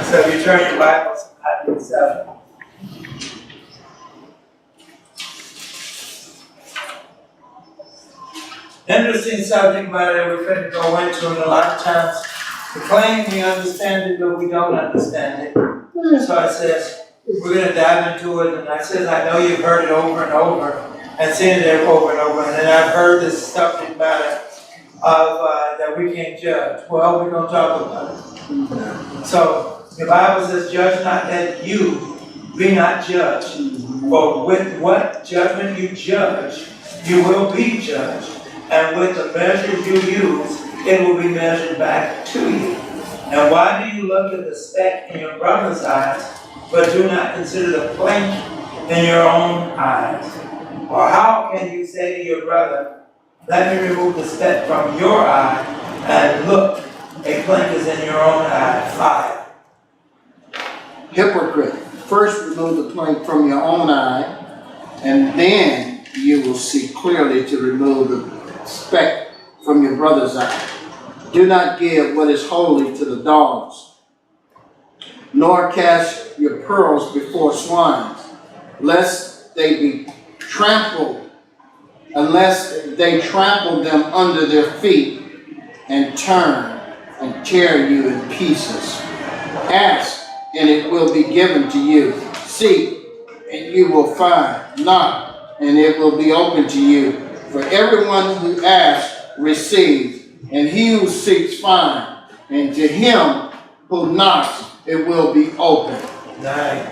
So if you turn your Bibles to Matthew 7. Interesting subject matter we're going to go into, and a lot of times we claim we understand it, but we don't understand it. So I says, we're going to dive into it, and I says, I know you've heard it over and over, and seen it over and over, and then I've heard this subject matter of that we can't judge. Well, we're going to talk about it. So the Bible says, judge not that you be not judged. For with what judgment you judge, you will be judged. And with the measure you use, it will be measured back to you. And why do you look at the speck in your brother's eyes, but do not consider the plank in your own eyes? Or how can you say to your brother, let me remove the speck from your eye, and look, a plank is in your own eye? 5. Hypocrite, first remove the plank from your own eye, and then you will see clearly to remove the speck from your brother's eye. Do not give what is holy to the dogs, nor cast your pearls before swine, lest they trample them under their feet and turn and tear you in pieces. Ask, and it will be given to you. Seek, and you will find. Knock, and it will be open to you. For everyone who asks receives, and he who seeks finds, and to him who knocks it will be open. Nice.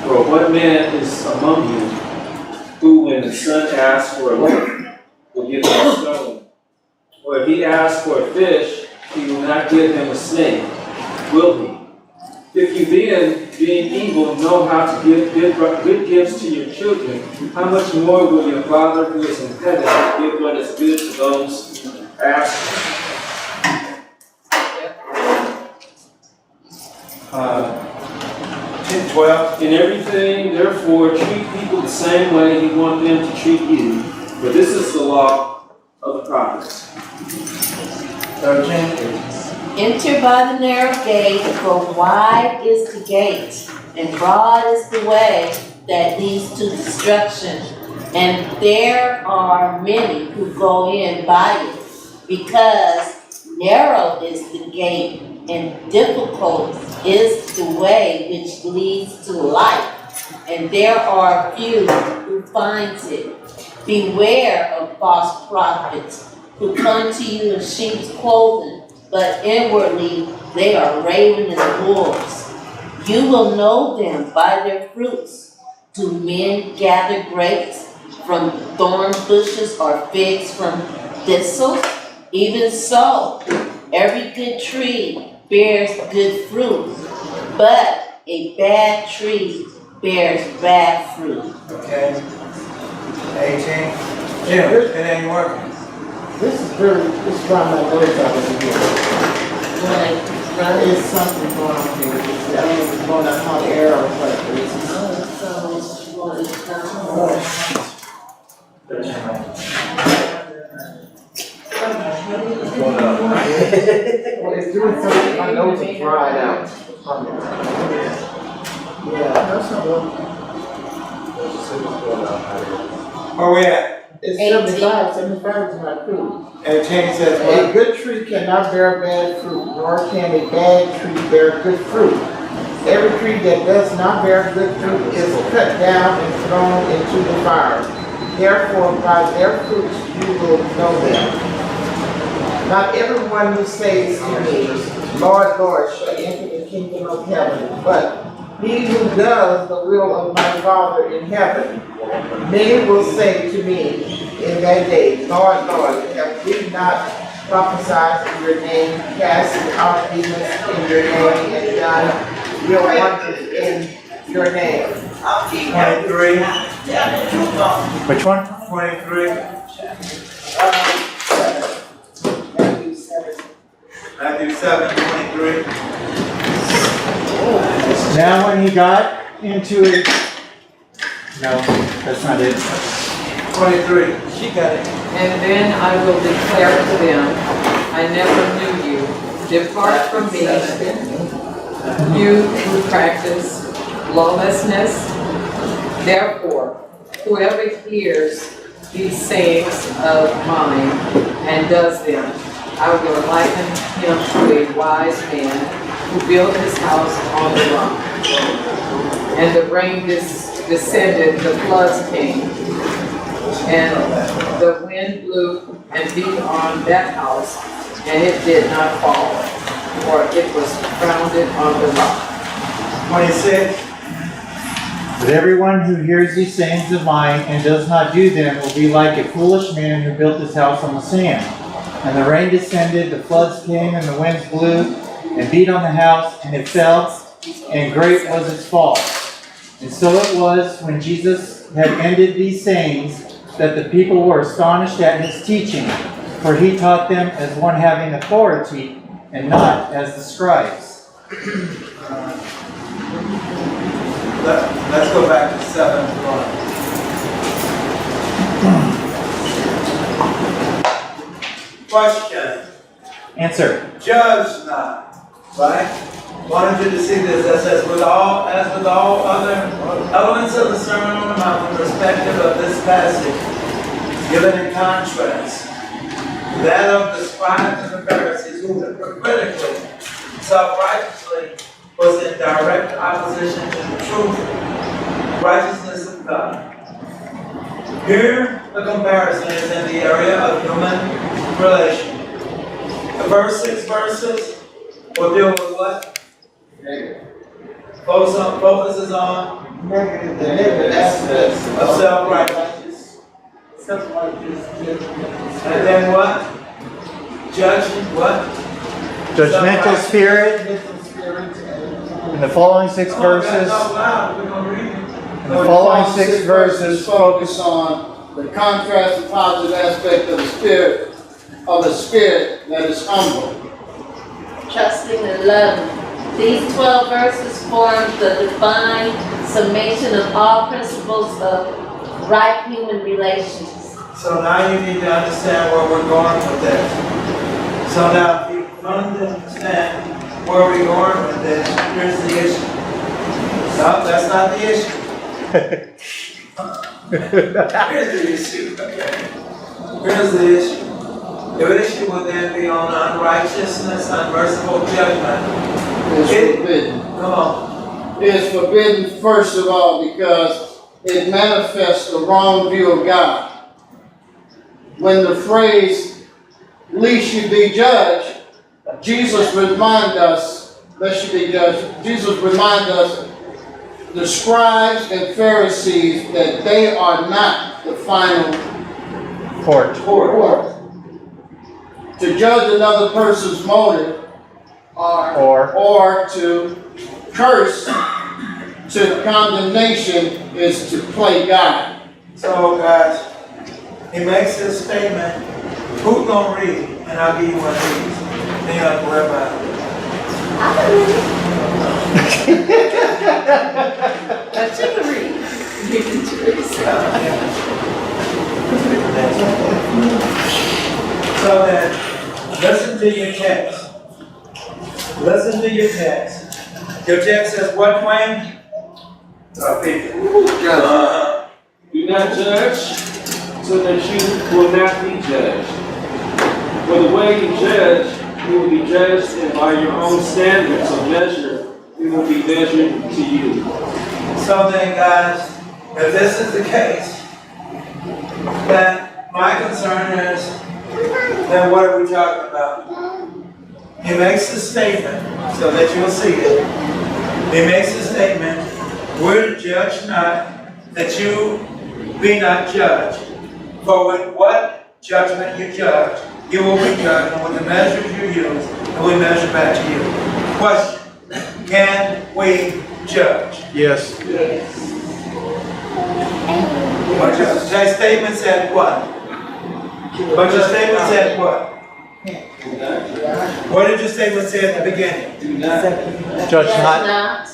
For what man is among you who, when the son asks for a loaf, will give him a stone? Or if he asks for a fish, he will not give him a snake, will he? If you then, being evil, know how to give good gifts to your children, how much more will your Father who is in heaven give what is good to those who ask? 12. In everything, therefore, treat people the same way you want them to treat you. For this is the law of the prophets. 13. Enter by the narrow gate, for wide is the gate, and broad is the way that leads to destruction. And there are many who go in by it, because narrow is the gate, and difficult is the way which leads to life, and there are few who finds it. Beware of false prophets who come to you in sheep's clothing, but inwardly they are ravening wolves. You will know them by their fruits. Do men gather grapes from thorn bushes or figs from thistles? Even so, every good tree bears good fruit, but a bad tree bears bad fruit. Okay. 18. Jim, it ain't working. This is why my notes out of here. There is something going on here. I don't know if it's going on how the arrow is like this. Well, it's doing something. My nose is dried out. Yeah, that's not good. Where we at? It's 18. 75 is not true. 18 says A what? good tree cannot bear bad fruit, nor can a bad tree bear good fruit. Every tree that does not bear good fruit is cut down and thrown into the fire. Therefore, by their fruits you will know them. Not everyone who says to me, Lord, Lord, shall enter the kingdom of heaven, but he who does the will of my Father in heaven. Many will say to me in that day, Lord, Lord, have we not prophesied in your name, cast out demons in your name, and done real wonders in your name? 23. Which one? 23. Matthew 7, 23. Now when he got into it, no, that's not it. 23. She got it. And then I will declare to them, I never knew you. Depart from me, you who practice lawlessness. Therefore, whoever hears these sayings of mine and does them, I will liken him to a wise man who built his house on the rock. And the rain descended, the floods came, and the wind blew and beat on that house, and it did not fall, for it was founded on the rock. 26. But everyone who hears these sayings of mine and does not do them will be like a foolish man who built his house on the sand. And the rain descended, the floods came, and the winds blew and beat on the house, and it fell, and great was its fall. And so it was, when Jesus had ended these sayings, that the people were astonished at his teaching, for he taught them as one having authority, and not as the scribes. Let's go back to 7:1. Question. Answer. Judge not. Right? Wanted you to see this. That says, as with all other elements of the Sermon on the Mount, irrespective of this passage, given in contrast, that of the scribes and the Pharisees, who hypocritically, self-righteously, was in direct opposition to the truth, righteousness of God. Here, the comparison is in the area of human relation. The first 6 verses will deal with what? Focuses on Negative aspects of self-righteousness. And then what? Judging what? Judgmental spirit. In the following 6 verses. In the following 6 verses focus on the contrast and positive aspect of the spirit that is humble. Trusting and loving. These 12 verses form the divine summation of all principles of right human relations. So now you need to understand where we're going with this. So now if you understand where we're going with this, here's the issue. No, that's not the issue. Here's the issue, okay? Here's the issue. The issue will then be on unrighteousness, unmerciful judgment. It's forbidden. Come on. It is forbidden, first of all, because it manifests the wrong view of God. When the phrase, "lest you be judged," Jesus reminds us, lest you be judged, Jesus reminds us, the scribes and Pharisees, that they are not the final court. To judge another person's motive or to curse to condemnation is to play God. So guys, he makes this statement. Who's gonna read? And I'll give you one of these. Then you have to worry about it. That's you can read. You can read. So then, listen to your text. Listen to your text. Your text says what, Wayne? Do not judge, so that you will not be judged. For the way you judge, you will be judged, and by your own standards of measure, it will be measured to you. So then, guys, if this is the case, then my concern is, then what are we talking about? He makes a statement, so that you'll see it. He makes a statement, we're to judge not, that you be not judged. For with what judgment you judge, you will be judged, and with the measures you use, it will measure back to you. Question, can we judge? Yes. But your statement said what? But your statement said what? What did your statement say at the beginning? Do not. Judge not. Not.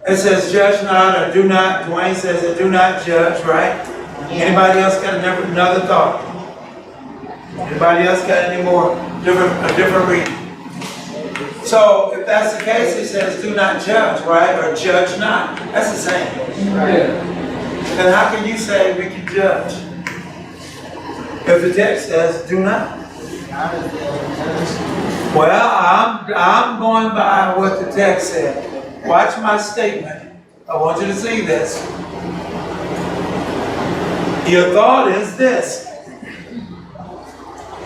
It says judge not or do not. Dwayne says it, do not judge, right? Anybody else got another thought? Anybody else got any more different reading? So if that's the case, he says, do not judge, right? Or judge not. That's the same. Yeah. Then how can you say we can judge? If the text says, do not. Well, I'm going by what the text said. Watch my statement. I want you to see this. Your thought is this.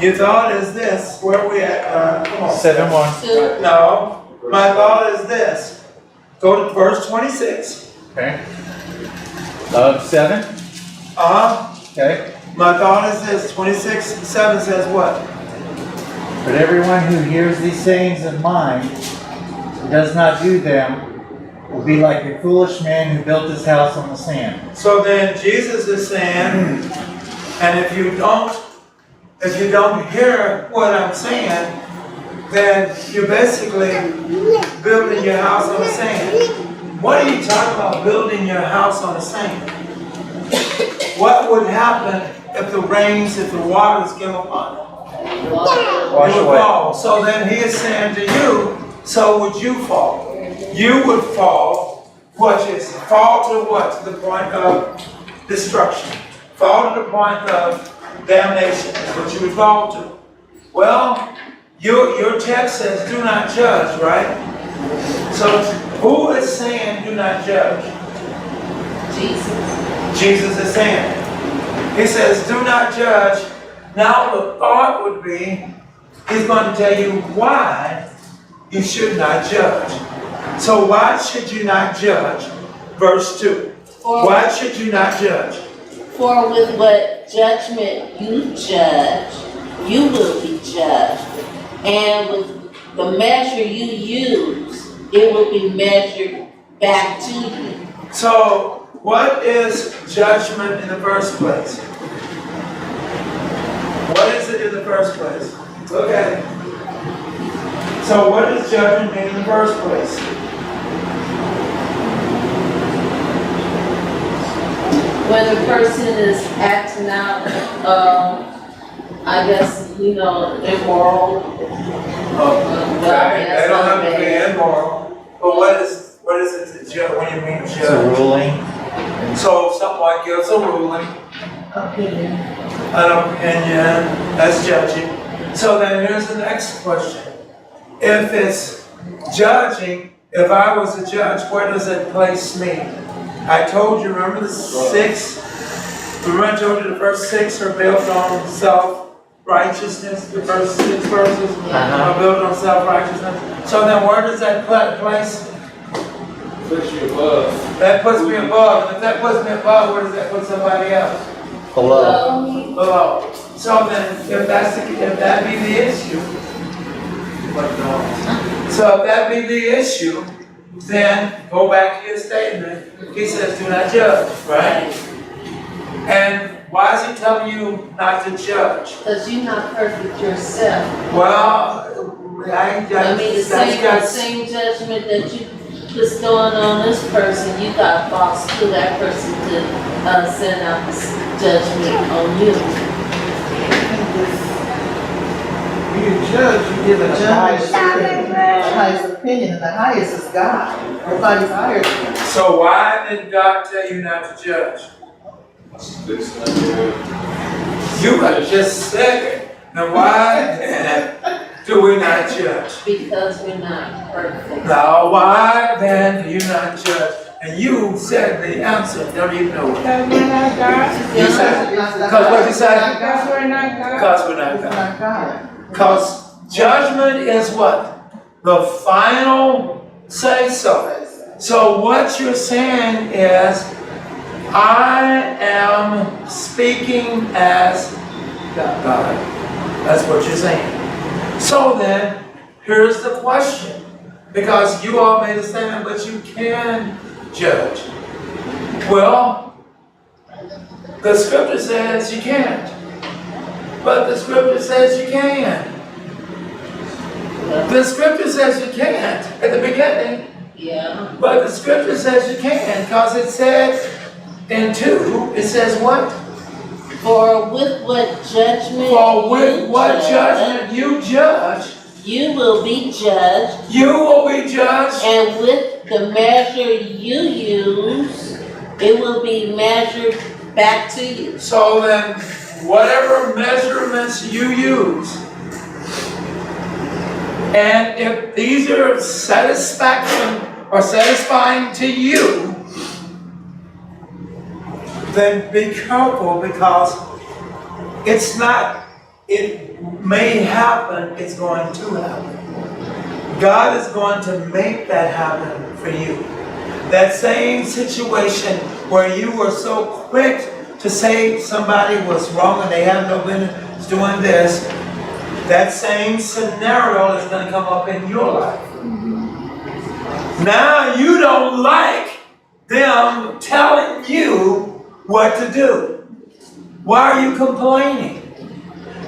Your thought is this. Where are we at? Come on. 7:1. No. My thought is this. Go to verse 26. Okay. Of 7. Okay. My thought is this. 26:7 says what? But everyone who hears these sayings of mine and does not do them will be like a foolish man who built his house on the sand. So then Jesus is saying, and if you don't hear what I'm saying, then you're basically building your house on the sand. What are you talking about, building your house on the sand? What would happen if the rains, if the waters came upon it? Wash You would away. fall. So then he is saying to you, so would you fall. You would fall, fall to what? To the point of destruction. Fall to the point of damnation is what you would fall to. Well, your text says do not judge, right? So who is saying do not judge? Jesus. Jesus is saying. He says do not judge. Now the thought would be, he's going to tell you why you should not judge. So why should you not judge? Verse 2. Why should you not judge? For with what judgment you judge, you will be judged. And with the measure you use, it will be measured back to you. So what is judgment in the first place? What is it in the first place? Look at it. So what does judgment mean in the first place? When a person is acting out, I guess, immoral. Okay, they don't have to be immoral. But what is it to judge when you mean It's a judge? ruling. So someone gives a ruling, Opinion. an opinion, that's judging. So then here's the next question. If it's judging, if I was a judge, where does it place me? I told you, remember the 6? Remember I told you the first 6 are built on self-righteousness? The first 6 verses are built on self-righteousness. So then where does that place? Puts you above. That puts me above. And if that puts me above, where does that put somebody else? Below. Below. So then, if that be the issue, so if that be the issue, then go back to your statement. He says, do not judge, right? And why is he telling you not to judge? Because you're not perfect yourself. Well, the same judgment that you bestowing on this person, you got boss to that person to send out this judgment on you. You judge, you give the highest opinion, and the highest is God. Nobody's higher than God. So why did God tell you not to judge? You could have just said it. Now why do we not judge? Because we're not perfect. Now why then do you not judge? And you said the answer, don't even know it. Because we're not God. You said, because what you said? Because we're not God. Because we're not We're God. not God. Because judgment is what? The final say so. So what you're saying is, I am speaking as God. That's what you're saying. So then, here's the question. Because you all made a statement, but you can judge. Well, the scripture says you can't. But the scripture says you can. The scripture says you can't at the beginning. Yeah. But the scripture says you can, because it says in 2, it says what? For with what judgment For with you what judge, judgment you judge, you will be judged, You will be judged. and with the measure you use, it will be measured back to you. So then, whatever measurements you use, and if these are satisfaction or satisfying to you, then be careful, because it's not, it may happen, it's going to happen. God is going to make that happen for you. That same situation where you were so quick to say somebody was wrong and they have no business doing this, that same scenario is going to come up in your life. Now you don't like them telling you what to do. Why are you complaining?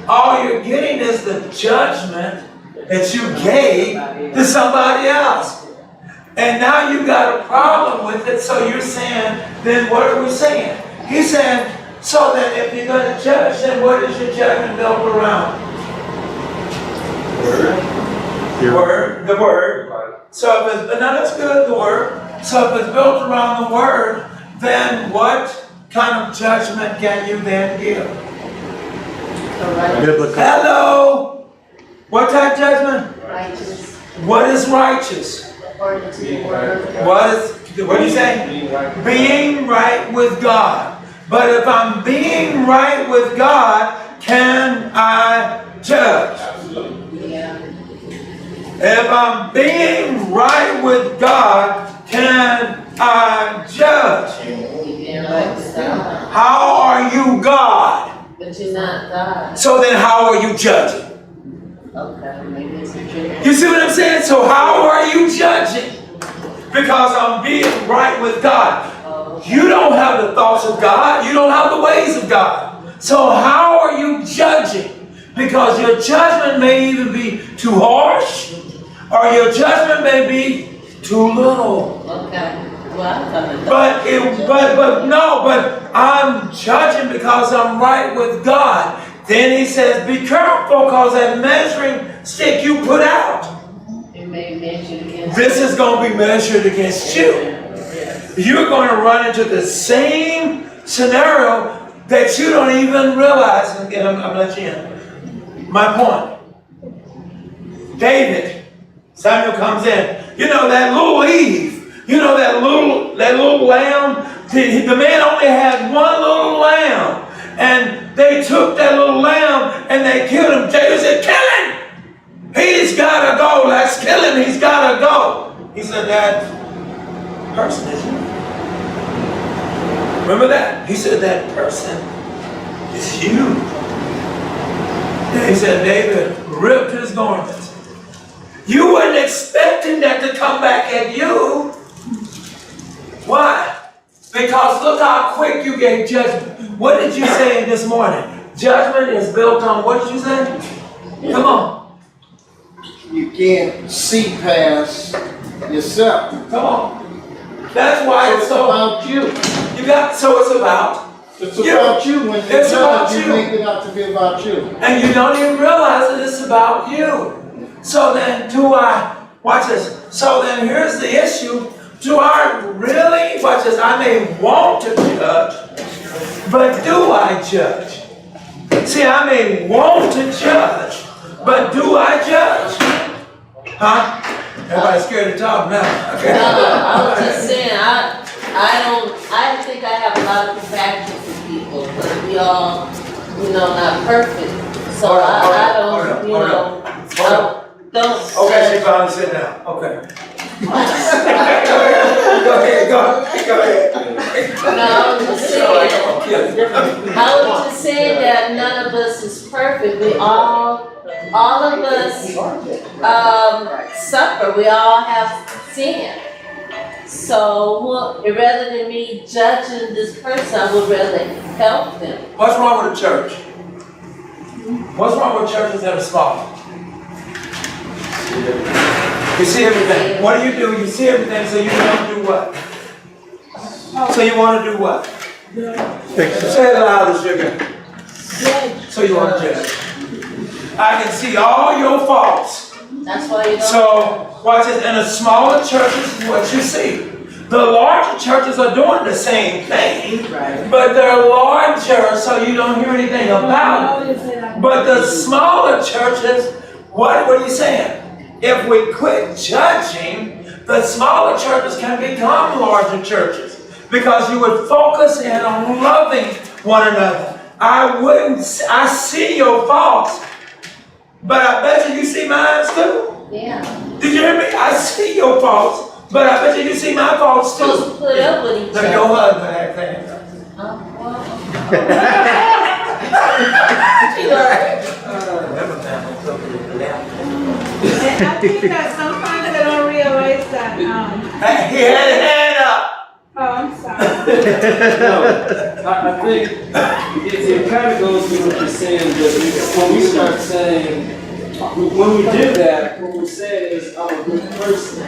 All you're getting is the judgment that you gave to somebody else. And now you got a problem with it, so you're saying, then what are we saying? He's saying, so that if you're going to judge, then what is your judgment built around? Word. The Word. So if it's, now that's good, the Word. So if it's built around the Word, then what kind of judgment can you then give? Biblical. Hello? What type of judgment? Righteous, What is righteous? according to the word. What do you say? Being right with God. But if I'm being right with God, can I judge? Yeah. If I'm being right with God, can I judge? You're right with God, How are you God? but you're not God. So then how are you judging? Okay, maybe it's a trick. You see what I'm saying? So how are you judging? Because I'm being right with God. You don't have the thoughts of God. You don't have the ways of God. So how are you judging? Because your judgment may even be too harsh, or your judgment may be too little. Okay. Well, I thought But I'm judging because I'm right with God. Then he says, be careful, because that measuring stick you put out, it may measure against. this is going to be measured against you. You're going to run into the same scenario that you don't even realize. And again, I'm let you in. My point. David, Samuel comes in. You know that little Eve. You know that little lamb. The man only had one little lamb, and they took that little lamb and they killed him. David said, "Kill him! He's got to go. Let's kill him. He's got to go." He said, "That person is you." Remember that? He said, "That person is you." He said, David ripped his garments. You weren't expecting that to come back at you. Why? Because look how quick you gave judgment. What did you say this morning? Judgment is built on, what did you say? Come on. You can't see past yourself. Come on. That's why it's It's so, about you. so it's about It's about you. When you It's about judge, you. you make it out to be about you. And you don't even realize that it's about you. So then watch this. So then here's the issue. Do I really, watch this, I may want to judge, but do I judge? See, I may want to judge, but do I judge? Huh? Everybody's scared to talk now. Okay. No, I was just saying, I think I have a lot of compassion for people, but we all, not perfect. So Hold on, I hold don't, on, you hold know, on. don't. Okay, she finally sit down. Okay. Go ahead. No, I was just saying that none of us is perfect. We all of us suffer. We all have sin. So rather than me judging this person, I would rather help them. What's wrong with the church? What's wrong with churches that are small? You see everything. What do? You see everything, so you want to do what? So you want to do what? Say it louder, sugar. So you want to judge. I can see all your faults. That's why you don't. So, watch this, in the smaller churches is what you see. The larger churches are doing the same thing, Right. but they're larger, so you don't hear anything about it. But the smaller churches, what are you saying? If we quit judging, the smaller churches can become larger churches because you would focus in on loving one another. I see your faults, but I bet you see mine too. Yeah. Did you hear me? I see your faults, but I bet you see my faults Supposed too. to put up with each Look, other. your husband that thing. And I think that sometimes they don't realize that, He had his hand up. oh, I'm sorry. No, I think it kind of goes with what you're saying, that when we start saying, when we do that, what we're saying is, I'm a good person.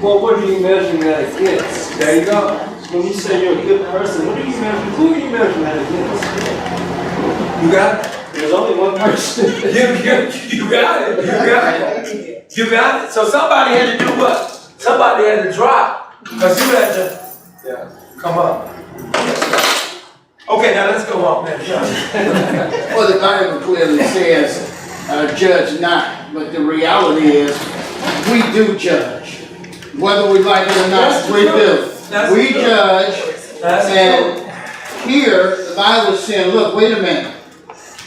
Well, what are you measuring that against? There you go. When you say you're a good person, what are you measuring? Who are you measuring that against? You got it? There's only one person. You got it. You got it. You got it. So somebody had to do what? Somebody had to drop. Because you had to come up. Okay, now let's go on then. Well, the Bible clearly says, judge not, but the reality is, we do judge. Whether we like it or not, we do. We judge, and here, the Bible is saying, look, wait a minute.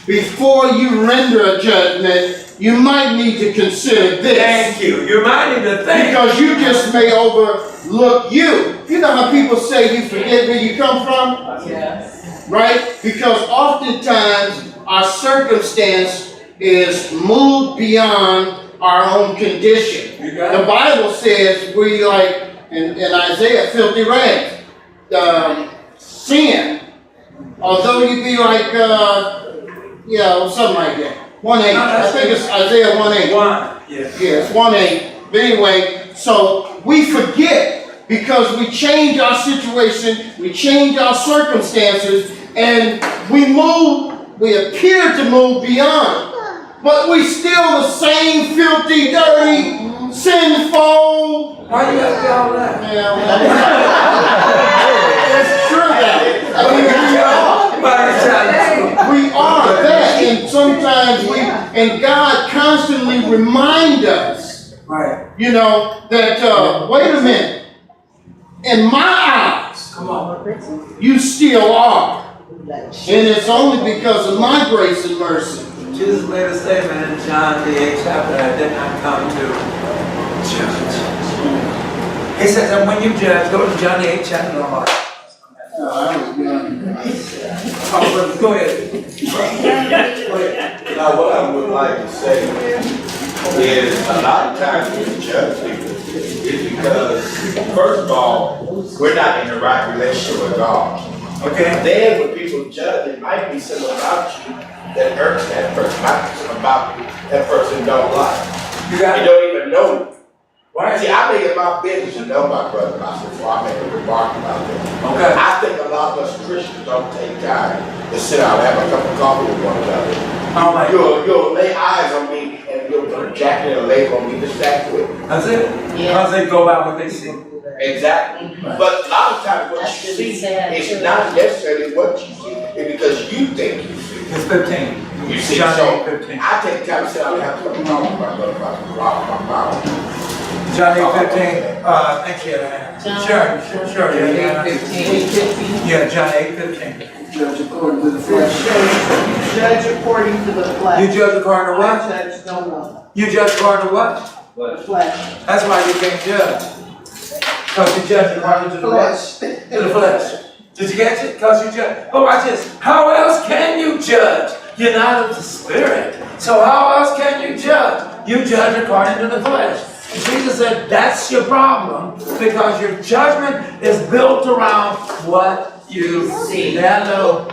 Before you render a judgment, you might need to consider this. Thank you. You might need to think. Because you just may overlook you. You know how people say you forget where you come from? Yes. Right? Because oftentimes our circumstance is moved beyond our own condition. You got it. The Bible says we like, in Isaiah, filthy rags. Sin. Although you be like, something like that. 1:8. I think it's Isaiah 1:8. Yeah. Yeah, it's 1:8. But anyway, so we forget because we change our situation, we change our circumstances, and we appear to move beyond. But we still the same filthy, dirty, sinful. Why you got to be all that? It's true that. We are that, and sometimes and God constantly remind us, Right. you know, that, wait a minute, in my eyes, Come on. you still are. And it's only because of my grace and mercy. Jesus made a statement in John the 8th chapter, I did not come to judge. He says that when you judge, go to John the 8th chapter. Go ahead. Now, what I would like to say is a lot of times when we judge people, it's because, first of all, we're not in the right relationship with God. Okay. Then when people judge, it might be something about you that hurts that person, might be something about you that person don't like. You got You it. don't even know. Why? See, I make it my business to know my brother and my sister before I make a remark about them. Okay. I think a lot of us Christians don't take time to sit down and have a cup of coffee with one another. Oh my God. You'll lay eyes on me and you'll put a jacket and a label on me to stack with. That's it. Yeah. Because they go by what they see. Exactly. But a lot of times what That's you really see sad, is too. not necessarily what you see, it's because you think you see. It's 15. You see, John so 8:15. I take time to sit down and have a cup of coffee with my brother, my mouth. John 8:15. Thank you. Sure. Yeah. 8:15. Yeah, John 8:15. Judge according to the flesh. Judge according to the flesh. You judge according to what? I judge no one. You judge according to what? The flesh. That's why you can't judge. Because you judge according to the flesh. To the flesh. Did you catch it? Because you judge. Oh, watch this. How else can you judge? You're not of the Spirit. So how else can you judge? You judge according to the flesh. And Jesus said that's your problem because your judgment is built around what you see. That little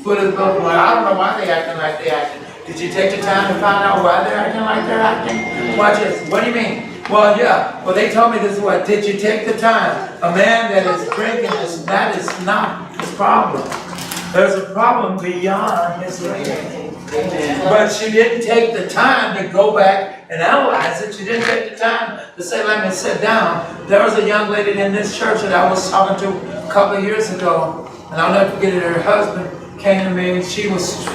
foot is built around. I don't know why they're acting like they're acting. Did you take the time to find out why they're acting like they're acting? Watch this. What do you mean? Well, yeah. Well, they told me this is what. Did you take the time? A man that is drinking, that is not his problem. There's a problem beyond his drinking. But she didn't take the time to go back and analyze it. She didn't take the time to say, let me sit down. There was a young lady in this church that I was talking to a couple of years ago, and I'll never forget it. Her husband came to me, and she was,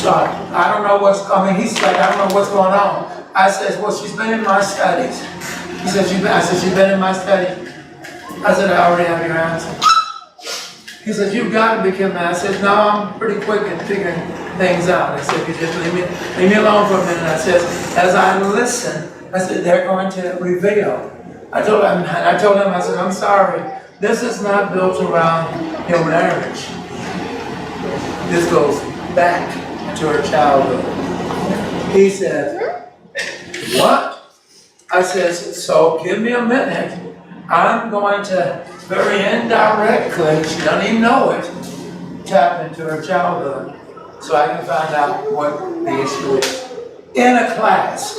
I don't know what's coming. He's like, I don't know what's going on. I said, well, she's been in my studies. He said, I said, she's been in my study. I said, I already have your answer. He said, you've got to be kidding me. I said, no, I'm pretty quick at figuring things out. I said, if you just leave me alone for a minute. I said, as I listen, I said, they're going to reveal. I told him, I said, I'm sorry. This is not built around your marriage. This goes back to her childhood. He said, what? I said, so give me a minute. I'm going to very indirectly, she doesn't even know it, tap into her childhood so I can find out what the issue is. In a class.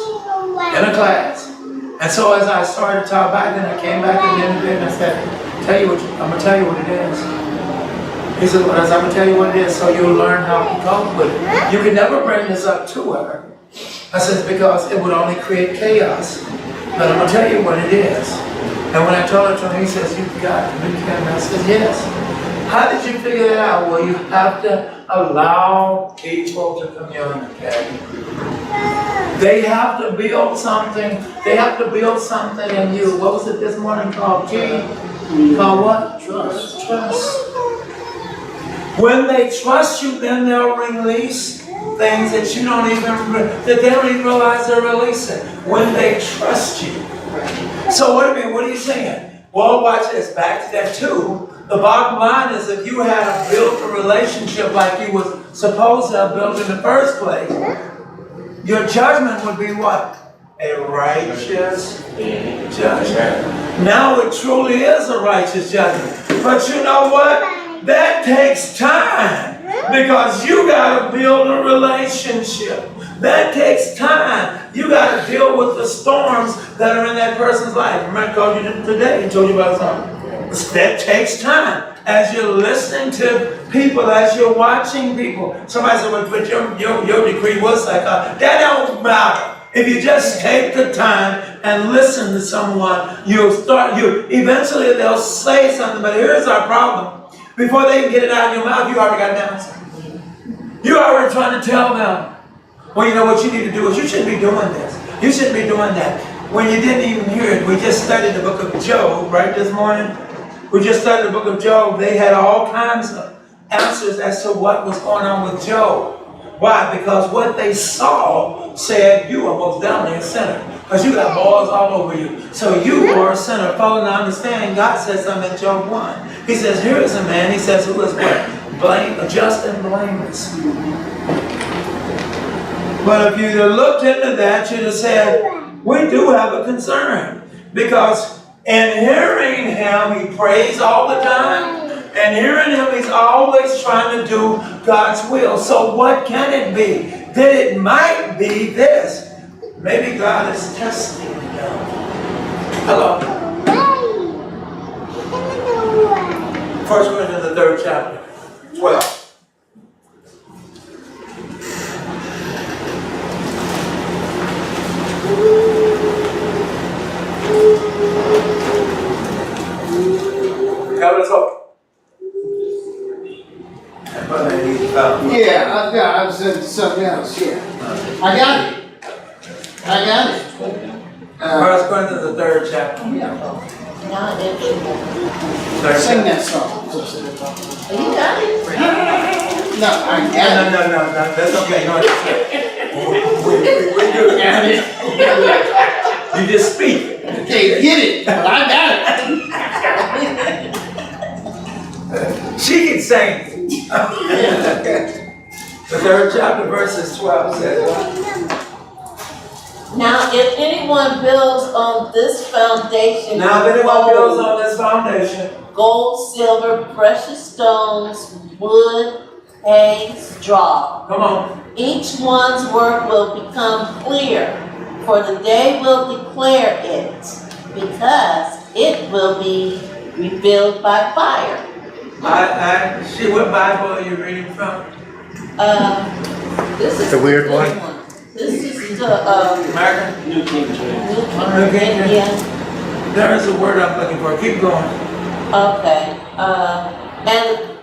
And so as I started to talk back, then I came back at the end of it and I said, I'm going to tell you what it is. He said, well, I'm going to tell you what it is so you'll learn how to cope with it. You can never bring this up to her. I said, because it would only create chaos. But I'm going to tell you what it is. And when I told it to him, he says, you've got to be kidding. I said, yes. How did you figure that out? Well, you have to allow people to communicate. They have to build something. They have to build something in you. What was it this morning called? Called what? Trust. Trust. When they trust you, then they'll release things that you don't even, that they don't even realize they're releasing. When they trust you. So what are you saying? Well, watch this. Back to that too. The bottom line is if you had built a relationship like you was supposed to have built in the first place, your judgment would be what? A righteous judgment. Now it truly is a righteous judgment. But you know what? That takes time. Because you got to build a relationship. That takes time. You got to deal with the storms that are in that person's life. Remember, I called you today and told you about something. That takes time. As you're listening to people, as you're watching people. Somebody said, well, but your degree was psychology. That don't matter. If you just take the time and listen to someone, eventually they'll say something. But here's our problem. Before they can get it out of your mouth, you already got an answer. You're already trying to tell them. Well, you know what you need to do is you shouldn't be doing this. You shouldn't be doing that. When you didn't even hear it, we just studied the book of Job, right, this morning? We just studied the book of Job. They had all kinds of answers as to what was going on with Job. Why? Because what they saw said you are most definitely a sinner. Because you got boils all over you. So you are a sinner. Following the understanding, God says something in Job 1. He says, here is a man, he says, who is what? Just and blameless. But if you'd have looked into that, you'd have said, we do have a concern. Because in hearing him, he prays all the time. And hearing him, he's always trying to do God's will. So what can it be? That it might be this. Maybe God is testing you. Hello. 1 Corinthians, the 3rd chapter, 12. Let's hope. Yeah, I was in something else, yeah. I got it. 1 Corinthians, the 3rd chapter. Sing that song. You got it. No, I got it. No, that's okay. No, we do it. You just speak. Okay, get it, but I got it. She can sing. The 3rd chapter, verses 12 says, Now, if anyone builds on this foundation, gold, silver, precious stones, wood, hay, straw, come on. each one's work will become clear, for the day will declare it, because it will be revealed by fire. What Bible are you reading from? This is The weird good one? This is the, American, New King James. New King James. yeah, There is a word I'm looking for. Keep going. okay,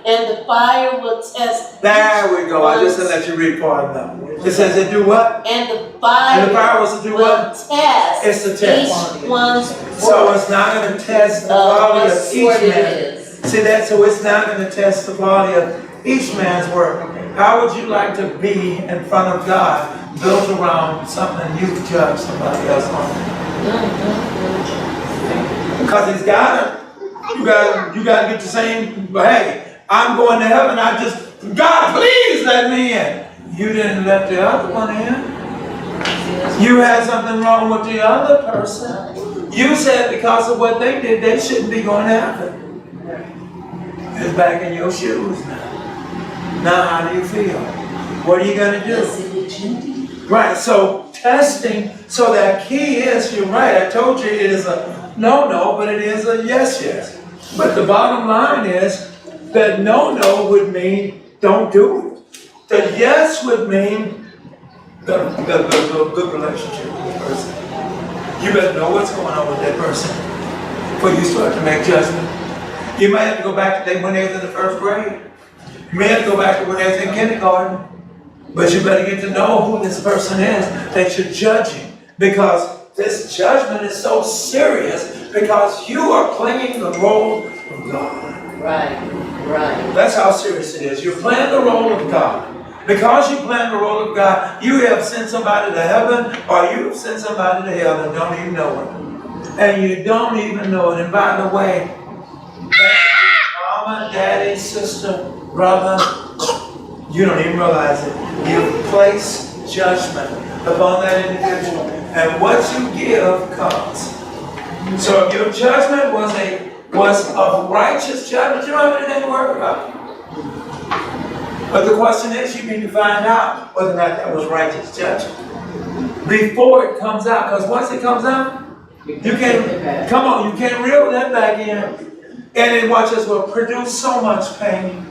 and the fire will test. There we go. I just didn't let you read part of them. It says it do what? And the And the fire fire was to do will what? test It's to test. each one's So work it's not going to test the of quality what of each sort it man. is. See that? So it's not going to test the quality of each man's work. How would you like to be in front of God, built around something you judge somebody else on? Because he's got to, you got to get the same. Hey, I'm going to heaven. God, please let me in. You didn't let the other one in. You had something wrong with the other person. You said because of what they did, they shouldn't be going to heaven. It's back in your shoes now. Now, how do you feel? What are you going to do? Right, so testing, so that key is, you're right, I told you it is a no, but it is a yes. But the bottom line is that no would mean don't do it. The yes would mean the good relationship with the person. You better know what's going on with that person before you start to make judgment. You might have to go back to when they was in the first grade. You may have to go back to when they was in kindergarten. But you better get to know who this person is that you're judging. Because this judgment is so serious because you are playing the role of God. Right. That's how serious it is. You're playing the role of God. Because you're playing the role of God, you have sent somebody to heaven or you've sent somebody to hell and don't even know it. And you don't even know it. And by the way, mama, daddy, sister, brother, you don't even realize it. You place judgment upon that individual. And what you give comes. So if your judgment was a righteous judgment, you don't have anything to worry about. But the question is, you need to find out whether or not that was righteous judgment before it comes out. Because once it comes out, you can't reel that back in. And it, watch this, will produce so much pain.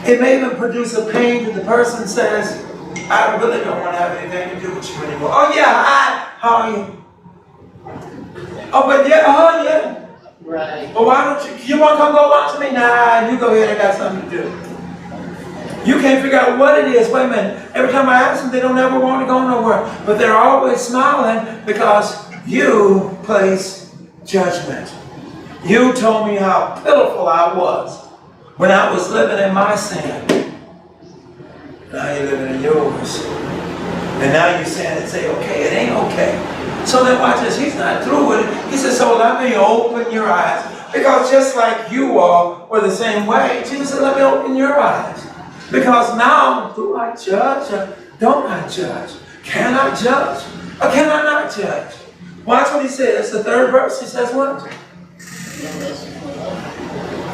It may even produce a pain that the person says, I really don't want to have anything to do with you anymore. Oh yeah, how are you? Oh, yeah. Right. Well, why don't you want to come go along to me? Nah, you go ahead, I got something to do. You can't figure out what it is. Wait a minute. Every time I ask them, they don't ever want to go nowhere. But they're always smiling because you place judgment. You told me how pitiful I was when I was living in my sin. Now you're living in yours. And now you're saying and say, okay, it ain't okay. So then watch this. He's not through with it. He says, so let me open your eyes. Because just like you all were the same way, Jesus said, let me open your eyes. Because now, do I judge or don't I judge? Can I judge or can I not judge? Watch what he says. The third verse, he says what?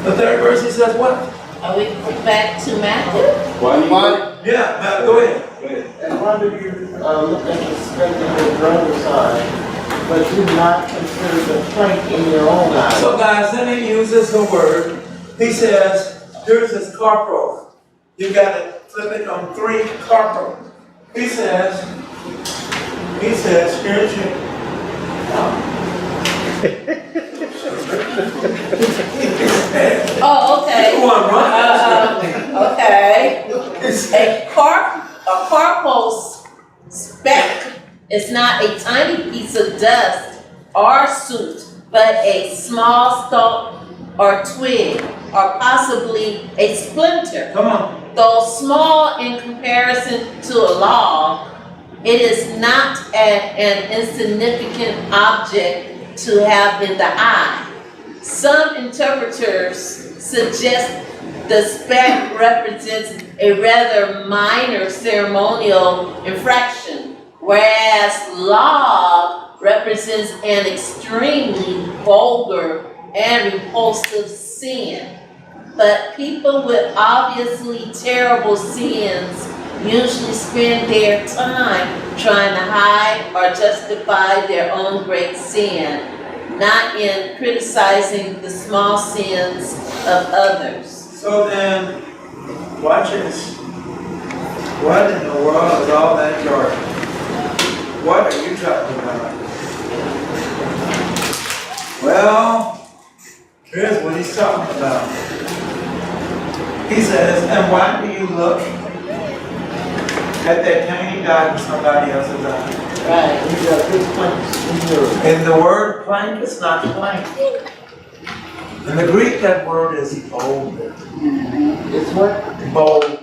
The third verse, he says what? Are we back to Matthew? Yeah, Matt, go ahead. And why do you look at the speck in your brother's eye, but do not consider the plank in your own eye? So guys, then he uses the word. He says, here's his carpro. You got to flip it on 3, carpro. He says, here's your, Oh, okay. Go on, run. Okay. A carpal speck is not a tiny piece of dust or soot, but a small stalk or twig, or possibly a splinter. Come on. Though small in comparison to a log, it is not an insignificant object to have in the eye. Some interpreters suggest the speck represents a rather minor ceremonial infraction, whereas log represents an extremely vulgar and repulsive sin. But people with obviously terrible sins usually spend their time trying to hide or justify their own great sin, not in criticizing the small sins of others. So then, watch this. What in the world is all that jargon? What are you talking about? Well, here's what he's talking about. He says, and why do you look at that tiny dot in somebody else's eye? Right. You got big planks. In the word plank, it's not plank. In the Greek, that word is boulder. It's what? Boulder.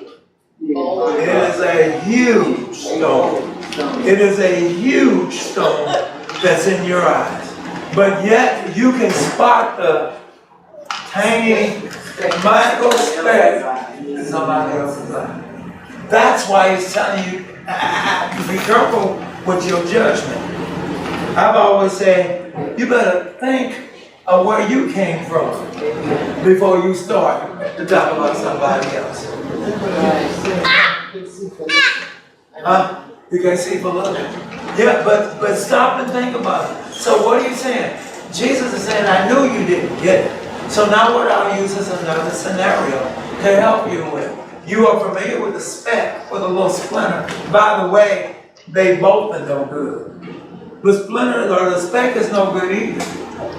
It is a huge stone. It is a huge stone that's in your eyes. But yet, you can spot the tiny micro speck in somebody else's eye. That's why he's telling you, be careful with your judgment. I've always said, you better think of where you came from before you start to talk about somebody else. You can see for love. Yeah, but stop and think about it. So what are you saying? Jesus is saying, I knew you didn't get it. So now what I'll use is another scenario to help you with. You are familiar with the speck, with a little splinter. By the way, they both are no good. The splinter or the speck is no good either.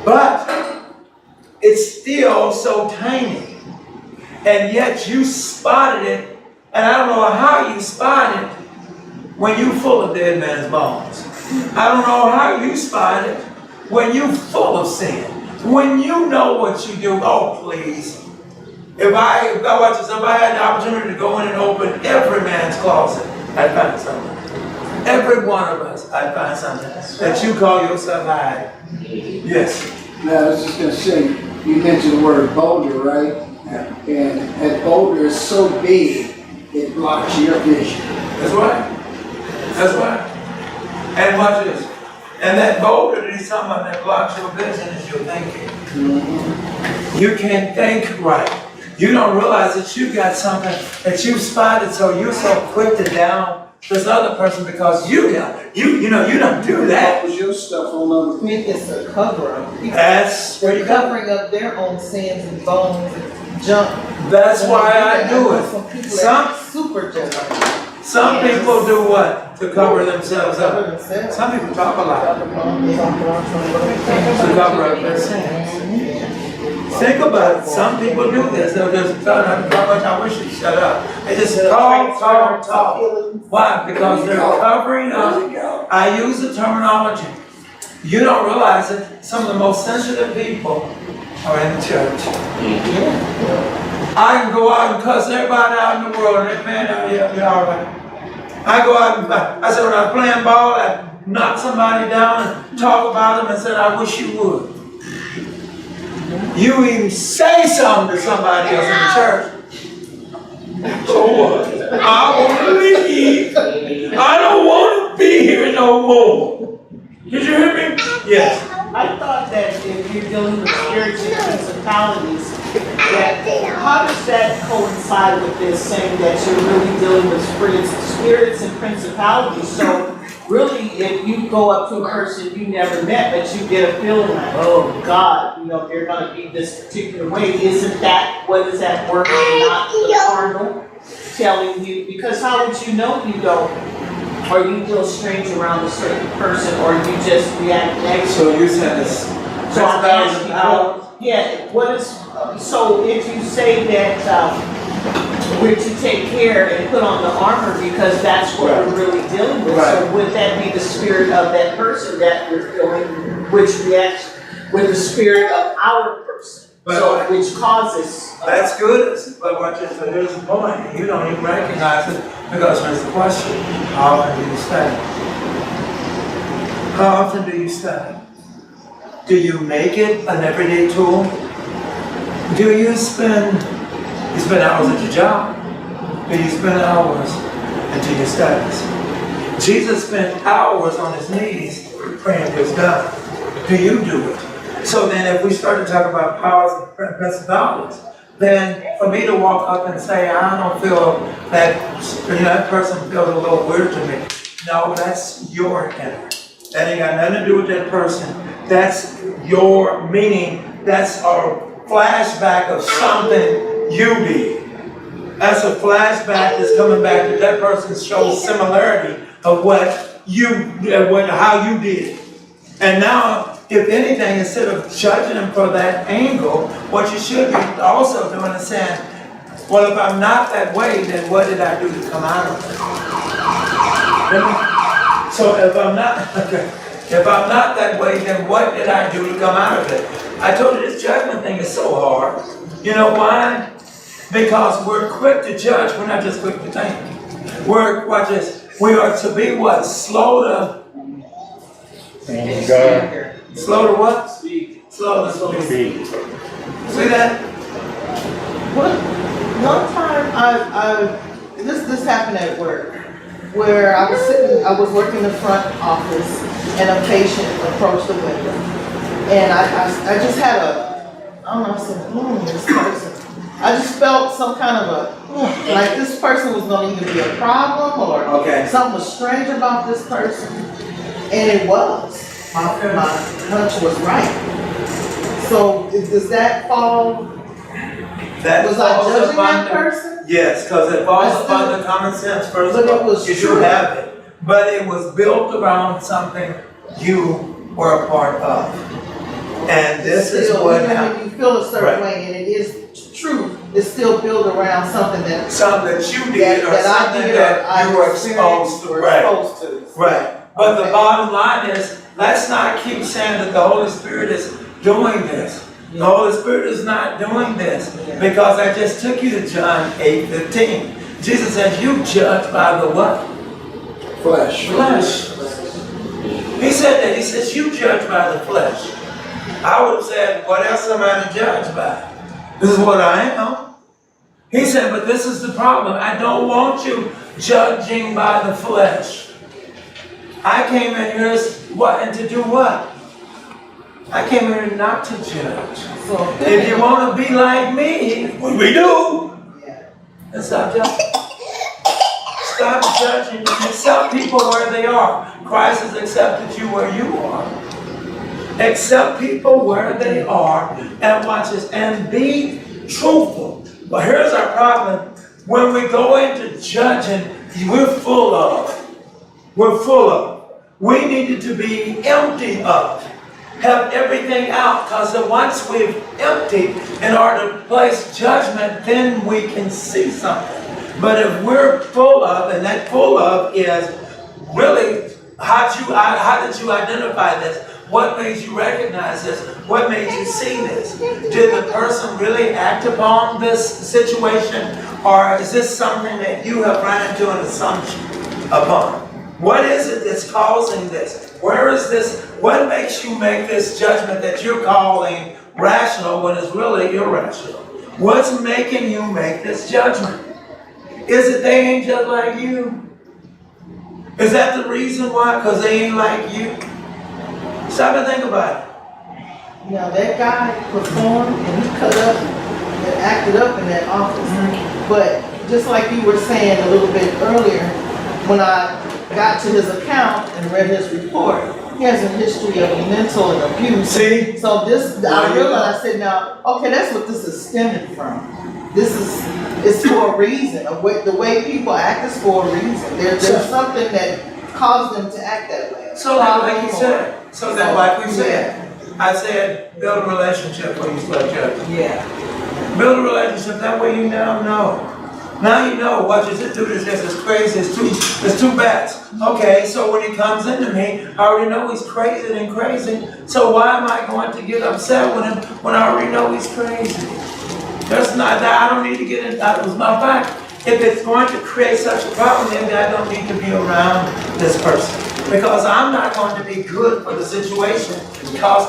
But it's still so tiny. And yet you spotted it, and I don't know how you spotted it when you full of dead man's bones. I don't know how you spotted it when you full of sin. When you know what you do, oh please. If I had the opportunity to go in and open every man's closet, I'd find something. Every one of us, I'd find something that you call yourself hiding. Yes. Now, I was just gonna say, you mentioned the word boulder, right? And that boulder is so big, it blocks your vision. That's right. That's right. And watch this. And that boulder that he's talking about that blocks your vision is your thinking. You can't think right. You don't realize that you got something that you spotted, so you're so quick to down this other person because you don't do that. Put your stuff on other people. It's a cover up. That's where you go. Covering up their own sins and bones and junk. That's why I do Some people it. are super generous. Some people do what? To cover themselves Cover up. themselves. Some people talk a lot to cover up their sins. Think about it. Some people do this. They'll just tell them how much I wish you'd shut up. They just talk. Why? Because they're covering up. I use the terminology. You don't realize it. Some of the most sensitive people are in the church. I can go out and cuss everybody out in the world, and man, I'll be all right. I go out and I said when I was playing ball, I knocked somebody down and talk about them and said, I wish you would. You even say something to somebody else in the church. So what? I want to leave. I don't want to be here no more. Did you hear me? Yes. I thought that if you're dealing with spirits and principalities, that how does that coincide with this saying that you're really dealing with spirits and principalities? So really, if you go up to a person you never met, but you get a feeling like, oh God, they're going to be this particular way, isn't that what is at work and not the carnal telling you? Because how would you know you don't? Or you feel strange around a certain person, or you just react negatively. So you said this. So I'm asking, what is, so if you say that we're to take care and put on the armor because that's what we're really dealing with, so would that be the spirit of that person that we're feeling, which reacts with the spirit of our person? Which causes. That's good, but watch this. So here's the point. You don't even recognize it because here's the question. How often do you study? How often do you study? Do you make it an everyday tool? Do you spend hours at your job? Do you spend hours into your studies? Jesus spent hours on his knees praying for his God. Do you do it? So then if we start to talk about powers and principalities, then for me to walk up and say, I don't feel that, that person feels a little weird to me. No, that's your inner. That ain't got nothing to do with that person. That's your meaning. That's a flashback of something you did. That's a flashback that's coming back to that person shows similarity of what you, how you did it. And now, if anything, instead of judging them for that angle, what you should be also doing is saying, well, if I'm not that way, then what did I do to come out of it? So if I'm not, if I'm not that way, then what did I do to come out of it? I told you this judgment thing is so hard. You know why? Because we're quick to judge, we're not just quick to think. Watch this, we are to be what? Slow to what? Speak. Slow to speak. See that? One time this happened at work, where I was working in the front office and a patient approached the window. And I just had I said, this person. I just felt some kind of like this person was gonna either be a problem or something was strange about this person. And it was. My hunch was right. So does that fall? Was I judging that person? Yes, because it falls upon the common sense first of all. You should have it. But it was built around something you were a part of. And this is what happened. When you feel a certain way and it is true, it's still built around something that you did or something that you were exposed to. Right. But the bottom line is, let's not keep saying that the Holy Spirit is doing this. The Holy Spirit is not doing this because I just took you to John 8:15. Jesus said, you judge by the what? Flesh. He said that. He says, you judge by the flesh. I would have said, what else am I to judge by? This is what I am. He said, but this is the problem. I don't want you judging by the flesh. I came in here and to do what? I came here not to judge. So if you want to be like me, what we do, then stop judging. Stop judging and accept people where they are. Christ has accepted you where you are. Accept people where they are and watch this and be truthful. But here's our problem. When we go into judging, we're full of. We needed to be empty of. Have everything out, because once we've emptied in order to place judgment, then we can see something. But if we're full of, and that full of is really, how did you identify this? What made you recognize this? What made you see this? Did the person really act upon this situation? Or is this something that you have run into an assumption upon? What is it that's causing this? Where is this? What makes you make this judgment that you're calling rational when it's really irrational? What's making you make this judgment? Is it they ain't just like you? Is that the reason why? Because they ain't like you? Stop and think about it. Now that guy performed and he cut up and acted up in that office. But just like you were saying a little bit earlier, when I got to his account and read his report, he has a history of mental and abuse. See? So I realized, I said, now, okay, that's what this is stemming from. It's for a reason. The way people act is for a reason. There's something that caused them to act that way. So like you said, like we said, I said, build a relationship where you start judging. Yeah. Build a relationship, that way you now know. Now you know, watch this dude is just as crazy as two bats. Okay, so when he comes into me, I already know he's crazy and crazy. So why am I going to get upset with him when I already know he's crazy? That's not that. I don't need to get into that. Was my fact. If it's going to create such a problem, maybe I don't need to be around this person. Because I'm not going to be good for the situation because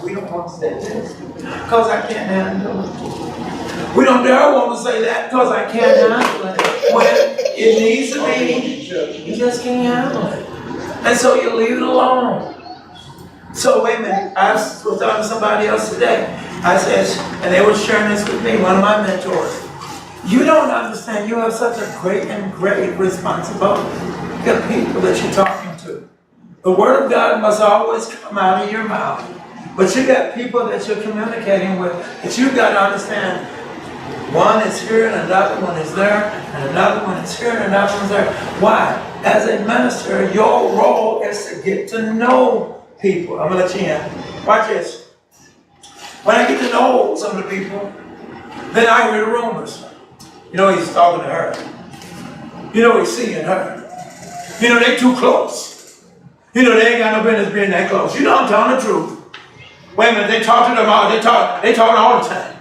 we don't want to say this. Because I can't handle it. We don't dare want to say that because I can't handle it. When it needs to be, you just can't handle it. And so you leave it alone. So wait a minute, I was talking to somebody else today. I said, and they were sharing this with me, one of my mentors. You don't understand, you have such a great and great responsibility. The people that you're talking to. The word of God must always come out of your mouth. But you got people that you're communicating with that you got to understand. One is here and another one is there, and another one is here and another one is there. Why? As a minister, your role is to get to know people. I'm gonna let you in. Watch this. When I get to know some of the people, then I hear the rumors. You know he's talking to her. You know he's seeing her. You know they too close. You know they ain't got no business being that close. You know I'm telling the truth. Wait a minute, they talk to them all. They talk all the time.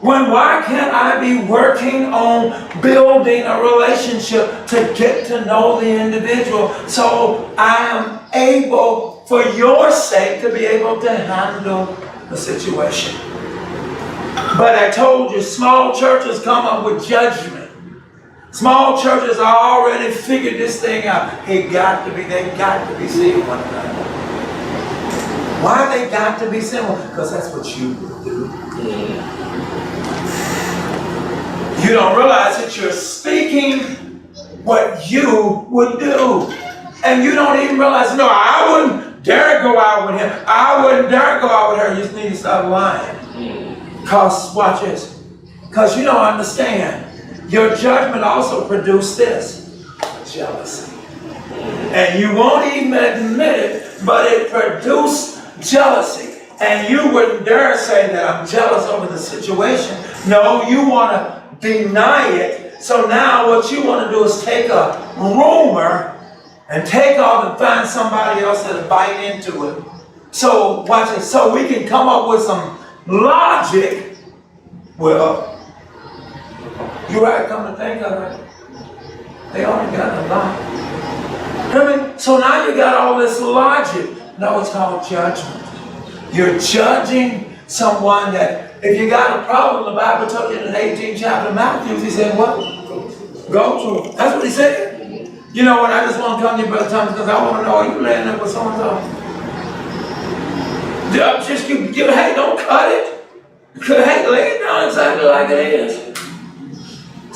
Why can't I be working on building a relationship to get to know the individual so I am able, for your sake, to be able to handle the situation? But I told you, small churches come up with judgment. Small churches are already figured this thing out. They got to be seeing one another. Why they got to be similar? Because that's what you would do. You don't realize that you're speaking what you would do. And you don't even realize, no, I wouldn't dare go out with him. I wouldn't dare go out with her. You just need to stop lying. Because, watch this. Because you don't understand. Your judgment also produced this. Jealousy. And you won't even admit it, but it produced jealousy. And you wouldn't dare say that I'm jealous over the situation. No, you want to deny it. So now what you want to do is take a rumor and take off and find somebody else that'll bite into it. So watch it. So we can come up with some logic. Well, you're right, come to think of it. They only got a lot. I mean, so now you got all this logic. No, it's called judgment. You're judging someone that, if you got a problem, the Bible told you in the 18th chapter of Matthew, he said, what? Go to. That's what he said. You know what? I just want to come to you, Brother Thomas, because I want to know, are you laying up with so-and-so? Just hey, don't cut it. Hey, lay it down exactly like it is.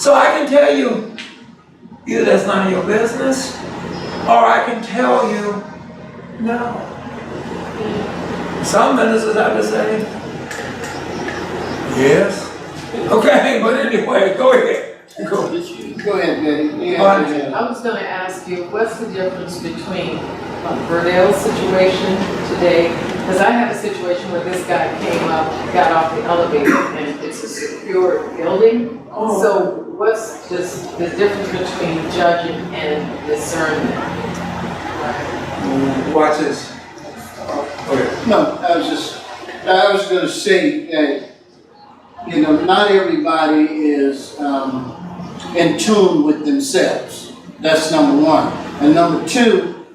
So I can tell you, either that's none of your business, or I can tell you, no. Some ministers have to say, yes. Okay, but anyway, go ahead. Go ahead, Betty. I was going to ask you, what's the difference between Vernell's situation today? Because I have a situation where this guy came up, got off the elevator, and it's a secure building. Oh. So what's the difference between judging and discernment? Watch this. Okay. No, I was going to say that, you know, not everybody is in tune with themselves. That's number one. And number two,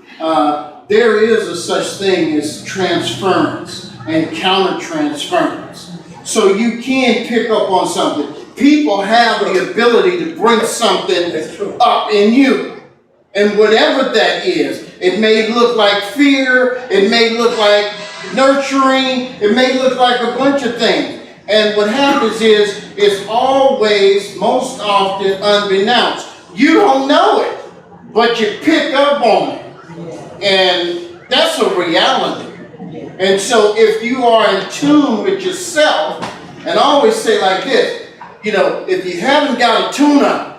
there is a such thing as transference and counter-transference. So you can pick up on something. People have the ability to bring something up in you. And whatever that is, it may look like fear, it may look like nurturing, it may look like a bunch of things. And what happens is, it's always, most often, unbeknownst. You don't know it, but you pick up on it. And that's a reality. And so if you are in tune with yourself, and I always say like this, you know, if you haven't got a tune-up,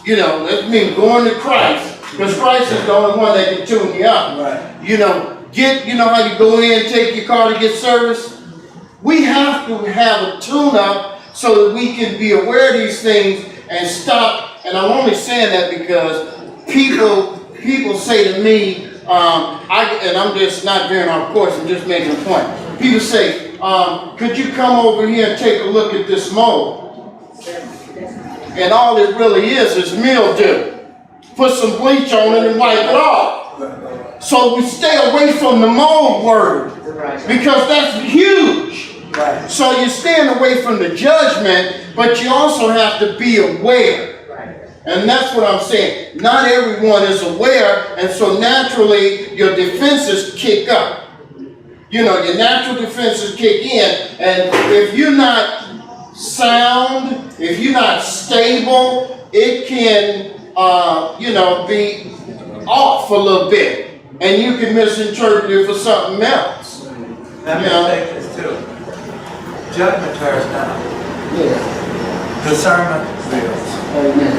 you know, that means going to Christ, because Christ is the only one that can tune you up. Right. You know how you go in and take your car to get service? We have to have a tune-up so that we can be aware of these things and stop. And I'm only saying that because people say to me, and I'm just not veering off course, I'm just making a point. People say, could you come over here and take a look at this mold? And all it really is mildew. Put some bleach on it and wipe it off. So we stay away from the mold word, because that's huge. Right. So you're staying away from the judgment, but you also have to be aware. And that's what I'm saying. Not everyone is aware, and so naturally your defenses kick up. You know, your natural defenses kick in, and if you're not sound, if you're not stable, it can, be off a little bit, and you can misinterpret it for something else. Let me take this too. Judgment tears down. Yeah. Discernment builds. Amen.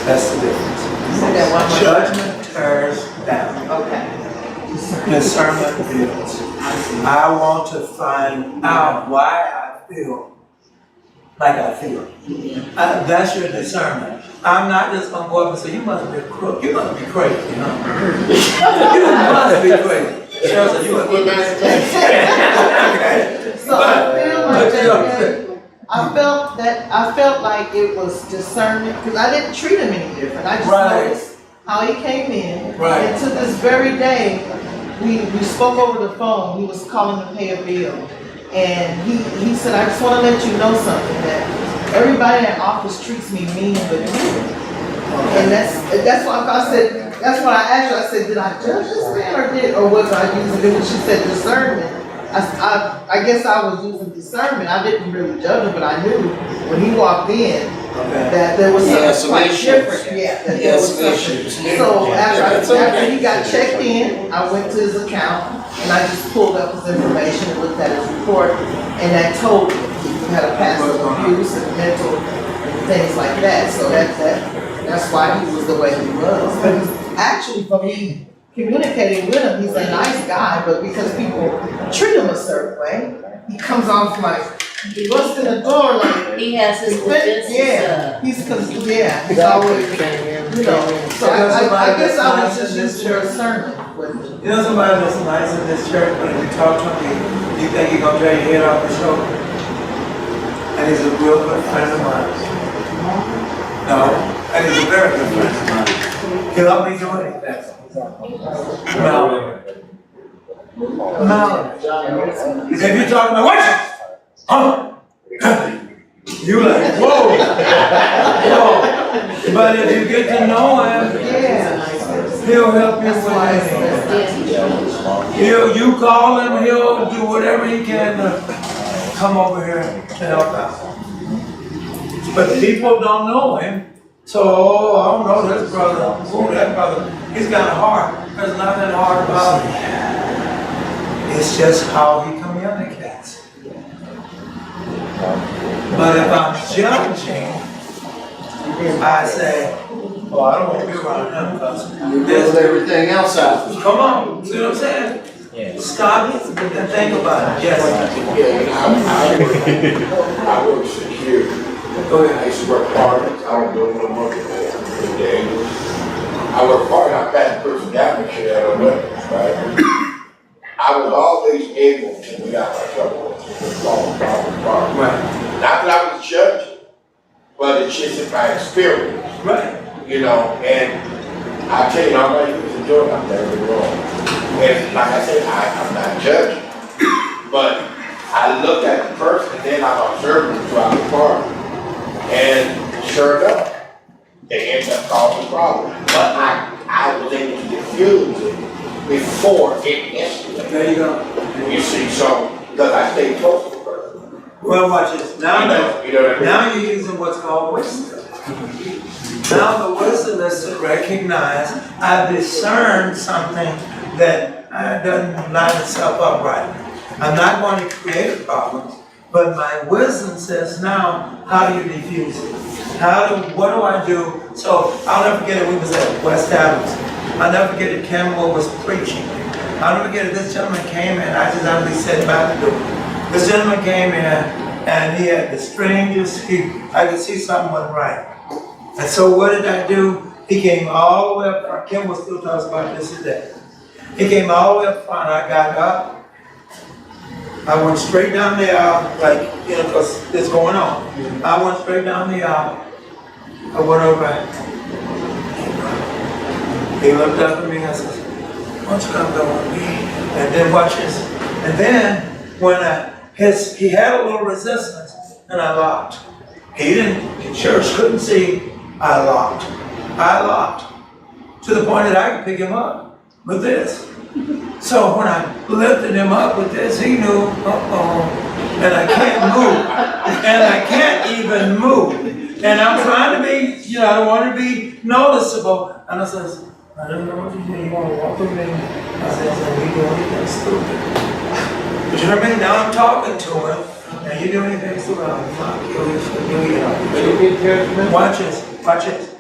That's the difference. Say that one more time. Judgment tears down. Okay. Discernment builds. I want to find out why I feel like I feel. That's your discernment. I'm not just gonna go up and say, you must be a crook. You must be crazy, you know? You must be crazy. Cheryl said, you must be crazy. So I felt like it was discernment, because I didn't treat him any different. I just Right. noticed how he came in. Right. And to this very day, we spoke over the phone. He was calling to pay a bill. And he said, I just want to let you know something, that everybody in office treats me mean but you. And that's why I said, that's why I asked her, I said, did I judge this man or was I using it? When she said discernment, I guess I was using discernment. I didn't really judge him, but I knew when he walked in that there was something quite different. Yeah, that there was something. So after he got checked in, I went to his account and I just pulled up his information and looked at his report, and that told me he had a past of abuse and mental and things like that. So that's why he was the way he was. But actually, for me communicating with him, he's a nice guy, but because people treat him a certain way, he comes off like he busts in the door like He has his defenses up. he's always, you know. So I guess I was just used to discernment with him. You know somebody that's nice in this church, but if you talk to him, you think he's gonna tear your head off his shoulder? And he's a real good friend of mine. No, and he's a very good friend of mine. He'll help me do anything. No. If you talk about what? Huh? You like, whoa. Whoa. But if you get to know him, he'll help you with anything. You call him, he'll do whatever he can to come over here to help out. But people don't know him. So, I don't know this brother, that brother. He's got a heart. There's nothing hard about him. It's just how he communicates. But if I'm judging, I say, oh, I don't want to be around him because You build everything else out. come on, see what I'm saying? Stop and think about it. Yes. I work security. Go ahead. I used to work hard. I don't do no more than I work hard. I passed personality shit out of weapons, right? I was always able to get out of trouble. Right. Not that I was judging, but it's just in my experience. Right. You know, and I tell you, I'm not even doing I'm very wrong. And like I said, I'm not judging, but I look at the person and then I'm observing throughout the party. And sure enough, they end up causing problems. But I was able to diffuse it before it escalated. There you go. You see, so, because I stay close to the person. Well, watch this. Now, You know what I mean? now you're using what's called wisdom. Now the wisdom is to recognize I've discerned something that doesn't line itself up right. I'm not going to create a problem, but my wisdom says now, how do you diffuse it? What do I do? So I'll never forget it, we was at West Adams. I'll never forget it, Campbell was preaching. I'll never forget it, this gentleman came in, I just happened to be sitting by the door. This gentleman came in and he had the strangest, I could see something wasn't right. And so what did I do? He came all the way up front. Kim will still tell us about this today. He came all the way up front. I got up. I went straight down the aisle, like, you know, because it's going on. I went straight down the aisle. I went over. He looked up at me and I said, why don't you come go with me? And then watch this. And then when he had a little resistance and I locked. The church couldn't see. I locked. To the point that I could pick him up with this. So when I lifted him up with this, he knew, and I can't move. And I can't even move. And I'm trying to be, I don't want to be noticeable. And I says, I don't know what you mean. You want to walk with me? I said, we doing anything stupid. But you know what I mean? Now I'm talking to him. Now you do anything so wrong, I'll kill you, But you get judgment. Watch this, watch this,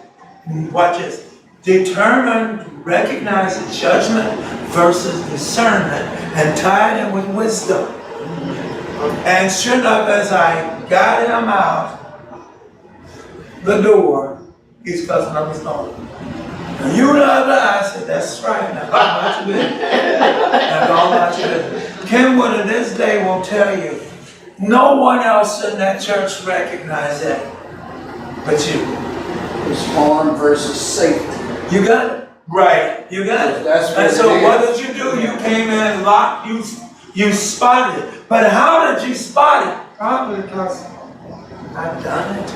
watch this. Determine, recognize judgment versus discernment and tie it in with wisdom. And sure enough, as I got him out the door, he's cussing up his phone. And you know that? I said, that's right. Now, go about your business. Now, go about your business. Kenwood in this day will tell you, no one else in that church recognized that but you. It's harm versus safety. You got it? Right, you got it. That's what And so it what is. did you do? You came in and locked, you spotted it. But how did you spot it? Probably because I've done it.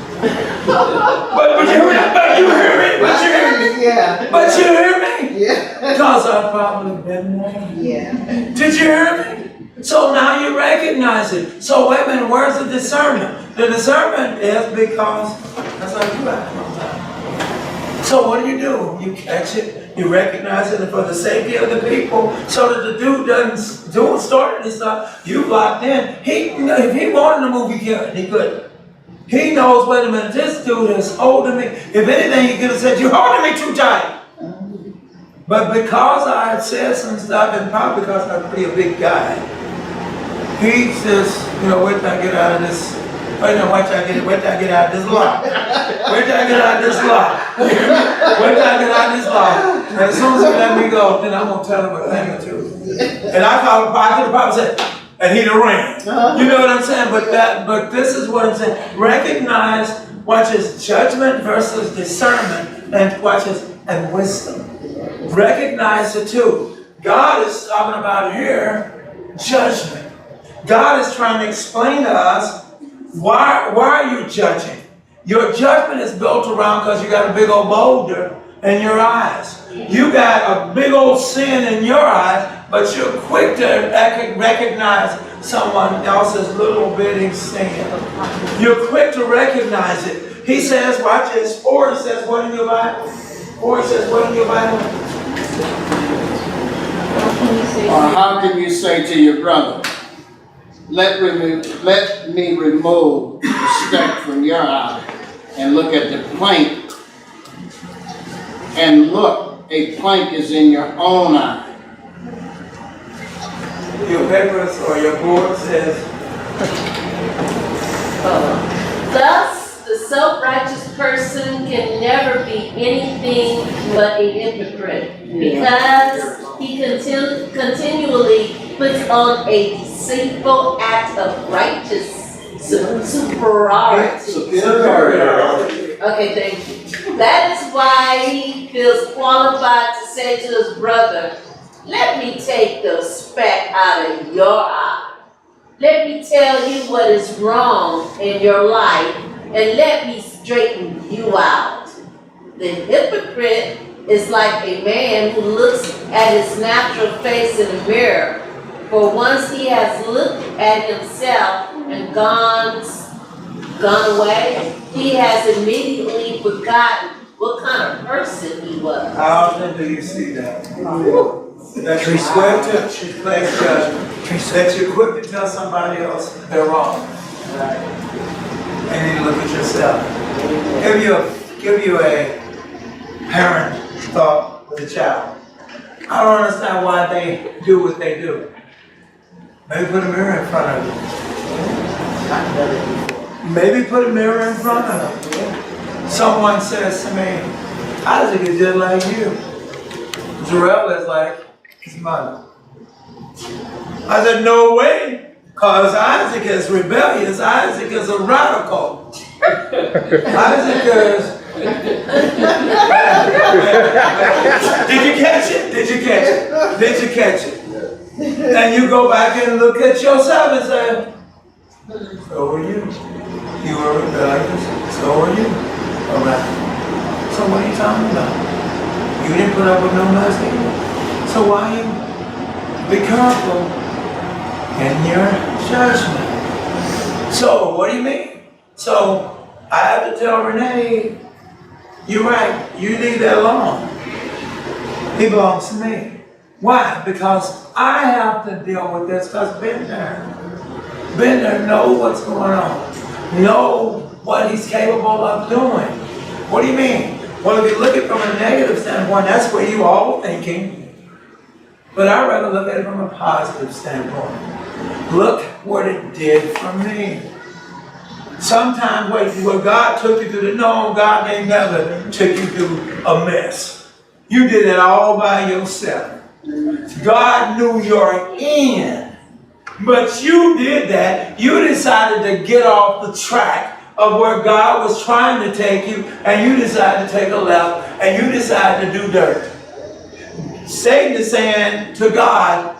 but you hear me? But you hear me? But you hear me? Yeah. But you hear me? Yeah. Because I've probably been there. Yeah. Did you hear me? So now you recognize it. So wait a minute, where's the discernment? The discernment is because that's how you act sometimes. So what do? You catch it, you recognize it, and for the safety of the people, so that the dude doesn't do starting this stuff, you locked in. If he wanted to move, he could. He couldn't. He knows, wait a minute, this dude is holding me. If anything, he could have said, you're holding me too tight. But because I had said some stuff, and probably because I'm pretty a big guy, he says, wait till I get out of this. Wait till I get out of this lock. Wait till I get out of this lock. Wait till I get out of this lock. And as soon as he let me go, then I'm gonna tell him a thing or two. And I called him, I could have probably said, and he'd have ran. You know what I'm saying? But this is what I'm saying. Recognize, watch this, judgment versus discernment, and watch this, and wisdom. Recognize the two. God is talking about here judgment. God is trying to explain to us why are you judging? Your judgment is built around because you got a big old boulder in your eyes. You got a big old sin in your eyes, but you're quick to recognize someone else's little bitty sin. You're quick to recognize it. He says, watch this, or he says, what in your Bible? Or he says, what in your Bible? Or how can you say to your brother, let me remove the speck from your eye and look at the plank, and look, a plank is in your own eye. Your papers or your board says, Thus, the self-righteous person can never be anything but a hypocrite, because he continually puts on a deceitful act of righteous superiority. Okay, thank you. That is why he feels qualified to say to his brother, let me take the speck out of your eye. Let me tell you what is wrong in your life, and let me straighten you out. The hypocrite is like a man who looks at his natural face in a mirror. For once he has looked at himself and gone away, he has immediately forgotten what kind of person he was. how often do you see that? That you're quick to place judgment. That you're quick to tell somebody else they're wrong. And you look at yourself. Give you a parent thought with a child. I don't understand why they do what they do. Maybe put a mirror in front of you. Maybe put a mirror in front of them. Someone says to me, Isaac is just like you. Jarrell is like his mother. I said, no way, because Isaac is rebellious. Isaac is a radical. Isaac is... Did you catch it? Did you catch it? Did you catch it? And you go back and look at yourself and say, so were you. You were rebellious. So were you. All right. So what are you talking about? You didn't put up with no mercy. So why you? Be careful in your judgment. So what do you mean? So I have to tell Renee, you're right. You leave that alone. He belongs to me. Why? Because I have to deal with this because I've been there. been there, know what's going on. Know what he's capable of doing. What do you mean? Well, if you look at it from a negative standpoint, that's where you all thinking. But I'd rather look at it from a positive standpoint. Look what it did for me. Sometimes when God took you through no, God ain't never took you through a mess. You did it all by yourself. God knew your end. But you did that. You decided to get off the track of where God was trying to take you, and you decided to take a left, and you decided to do dirt. Satan is saying to God,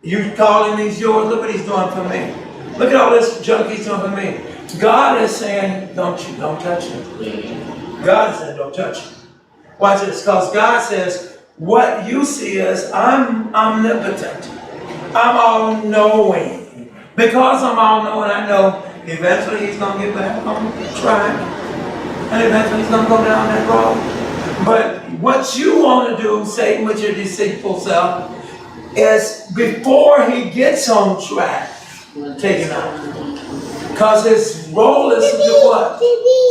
you calling these yours, look what he's doing for me. Look at all this junk he's doing for me. God is saying, don't touch it. God is saying, don't touch it. Watch this, because God says, what you see is, I'm omnipotent. I'm all-knowing. Because I'm all-knowing, I know eventually he's going to get back on track. And eventually he's going to go down that road. But what you want to do, Satan, with your deceitful self, is before he gets on track, take him out. Because his role is to do what?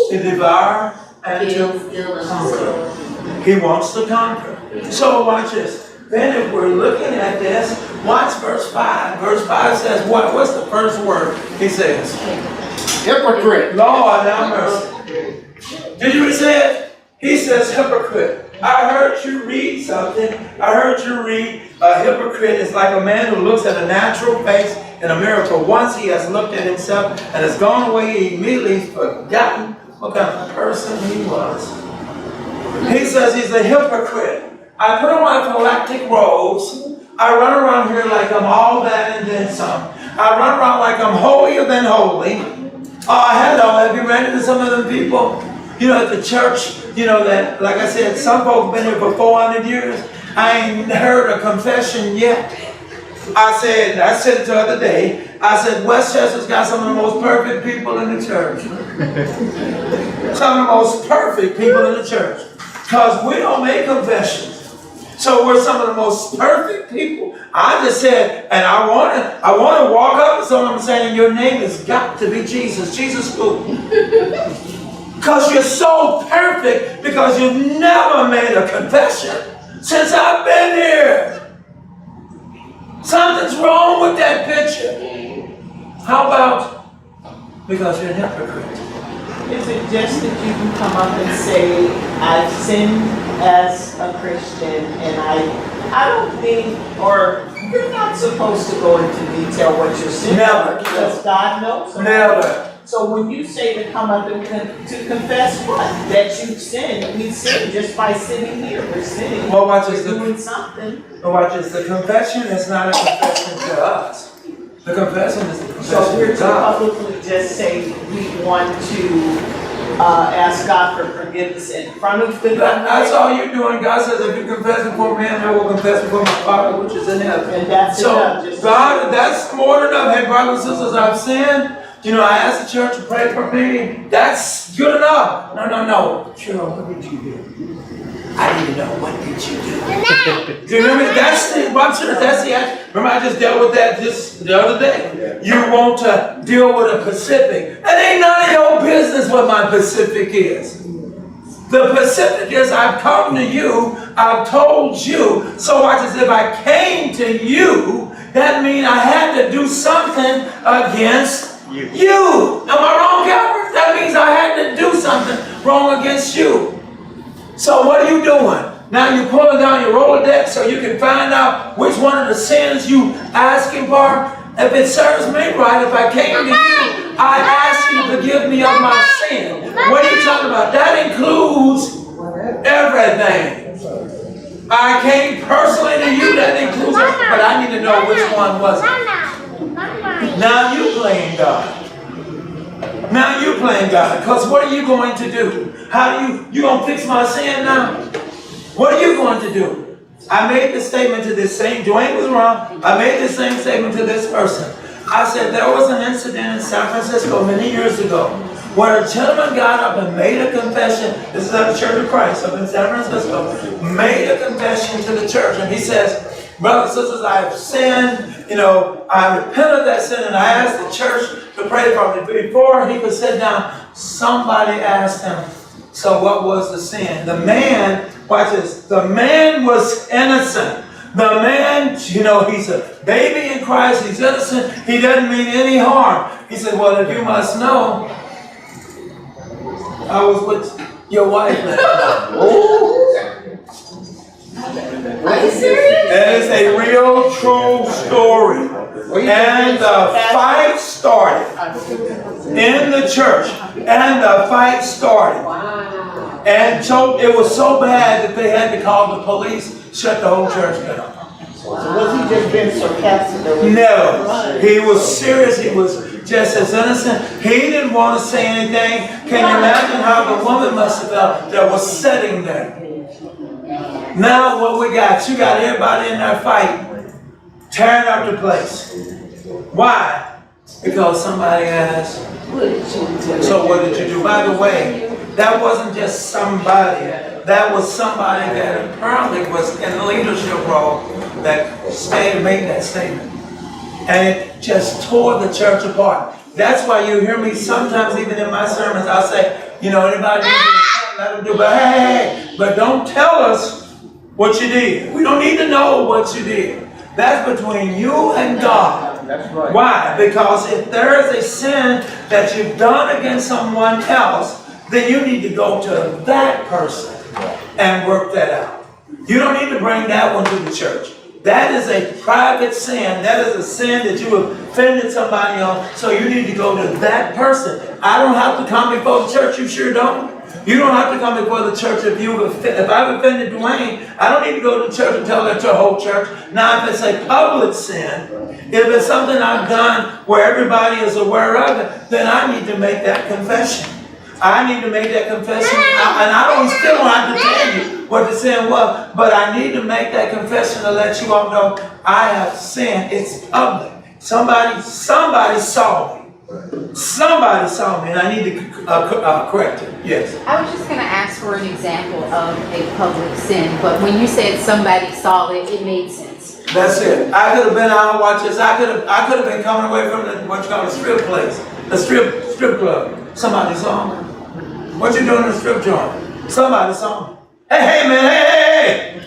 To devour and to conquer. He wants to conquer. So watch this. Then if we're looking at this, watch verse 5. Verse 5 says what? What's the first word he says? Hypocrite. Lord, have mercy. Did you say it? He says hypocrite. I heard you read something. I heard you read a hypocrite is like a man who looks at a natural face in a mirror. For once he has looked at himself and has gone away, he immediately forgotten what kind of person he was. He says he's a hypocrite. I put on my phylactic robes. I run around here like I'm all that and then some. I run around like I'm holier than holy. Hello, have you ran into some of them people? You know, at the church, you know, that, like I said, some folks been here for 400 years. I ain't heard a confession yet. I said it the other day. I said, Westchester's got some of the most perfect people in the church. Some of the most perfect people in the church. Because we don't make confessions. So we're some of the most perfect people. I just said, and I want to walk up to someone saying, your name has got to be Jesus. Jesus who? Because you're so perfect, because you've never made a confession since I've been here. Something's wrong with that picture. How about because you're a hypocrite? Is it just that you can come up and say, I've sinned as a Christian, and I don't think, or you're not supposed to go into detail what you're sinning Never. because God knows. Never. So when you say to come up and to confess what? That you've sinned. We sin just by sitting here. We're sinning. Well, watch We're this. doing something. But watch this. The confession is not a confession to us. The confession is the confession So we're to to God. publicly just say we want to ask God for forgiveness in front of the That's all you're doing. God says, if you confess before man, I will confess before my Father which is in heaven. And that's So, enough. Just God, that's more than enough. Hey, brothers and sisters, I've sinned. You know, I asked the church to pray for me. That's good enough. No. Cheryl, what did you do? I need to know, what did you do? Do you remember? That's the action. Remember, I just dealt with that just the other day. You want to deal with a Pacific. It ain't none of your business what my Pacific is. The Pacific is, I've come to you, I've told you. So watch this, if I came to you, that means I had to do something against you. Am I wrong, Calvert? That means I had to do something wrong against you. So what are you doing? Now you're pulling down your Rolodex so you can find out which one of the sins you asking for. If it serves me right, if I came to you, I ask you to forgive me of my sin. What are you talking about? That includes everything. I came personally to you, that includes everything, but I need to know which one was it. Now you playing God. Now you playing God. Because what are you going to do? You going to fix my sin now? What are you going to do? I made this statement to this same, Dwayne was wrong. I made the same statement to this person. I said there was an incident in San Francisco many years ago where a gentleman got up and made a confession. This is at the Church of Christ up in San Francisco. Made a confession to the church. And he says, brothers and sisters, I have sinned, I repent of that sin, and I asked the church to pray for me. Before he could sit down, somebody asked him, so what was the sin? The man, watch this, the man was innocent. The man, he's a baby in Christ, he's innocent, he doesn't mean any harm. He said, well, if you must know, I was with your wife that time. Are you serious? That is a real, true story. And the fight started in the church. And the fight started. And so it was so bad that they had to call the police, shut the whole church down. So was he just being sarcastic? No, he was serious. He was just as innocent. He didn't want to say anything. Can you imagine how the woman must have felt that was sitting there? Now what we got? You got everybody in there fighting, tearing up the place. Why? Because somebody asked, so what did you do? By the way, that wasn't just somebody. That was somebody that apparently was in a leadership role that made that statement. And it just tore the church apart. That's why you hear me sometimes, even in my sermons, I'll say, anybody let them do, but hey, but don't tell us what you did. We don't need to know what you did. That's between you and God. That's right. Why? Because if there is a sin that you've done against someone else, then you need to go to that person and work that out. You don't need to bring that one to the church. That is a private sin. That is a sin that you offended somebody on, so you need to go to that person. I don't have to come before the church. You sure don't. You don't have to come before the church if I've offended Dwayne. I don't need to go to the church and tell that to a whole church. Now, if it's a public sin, if it's something I've done where everybody is aware of it, then I need to make that confession. I need to make that confession, and I still don't have to tell you what the sin was, but I need to make that confession to let you all know I have sinned. It's public. Somebody saw me. Somebody saw me, and I need to correct it. Yes. I was just going to ask for an example of a public sin, but when you said somebody saw it, it made sense. That's it. I could have been out watching this. I could have been coming away from what you call a strip place, a strip club. Somebody saw me. What you doing in the strip joint? Somebody saw me. Hey, man, hey!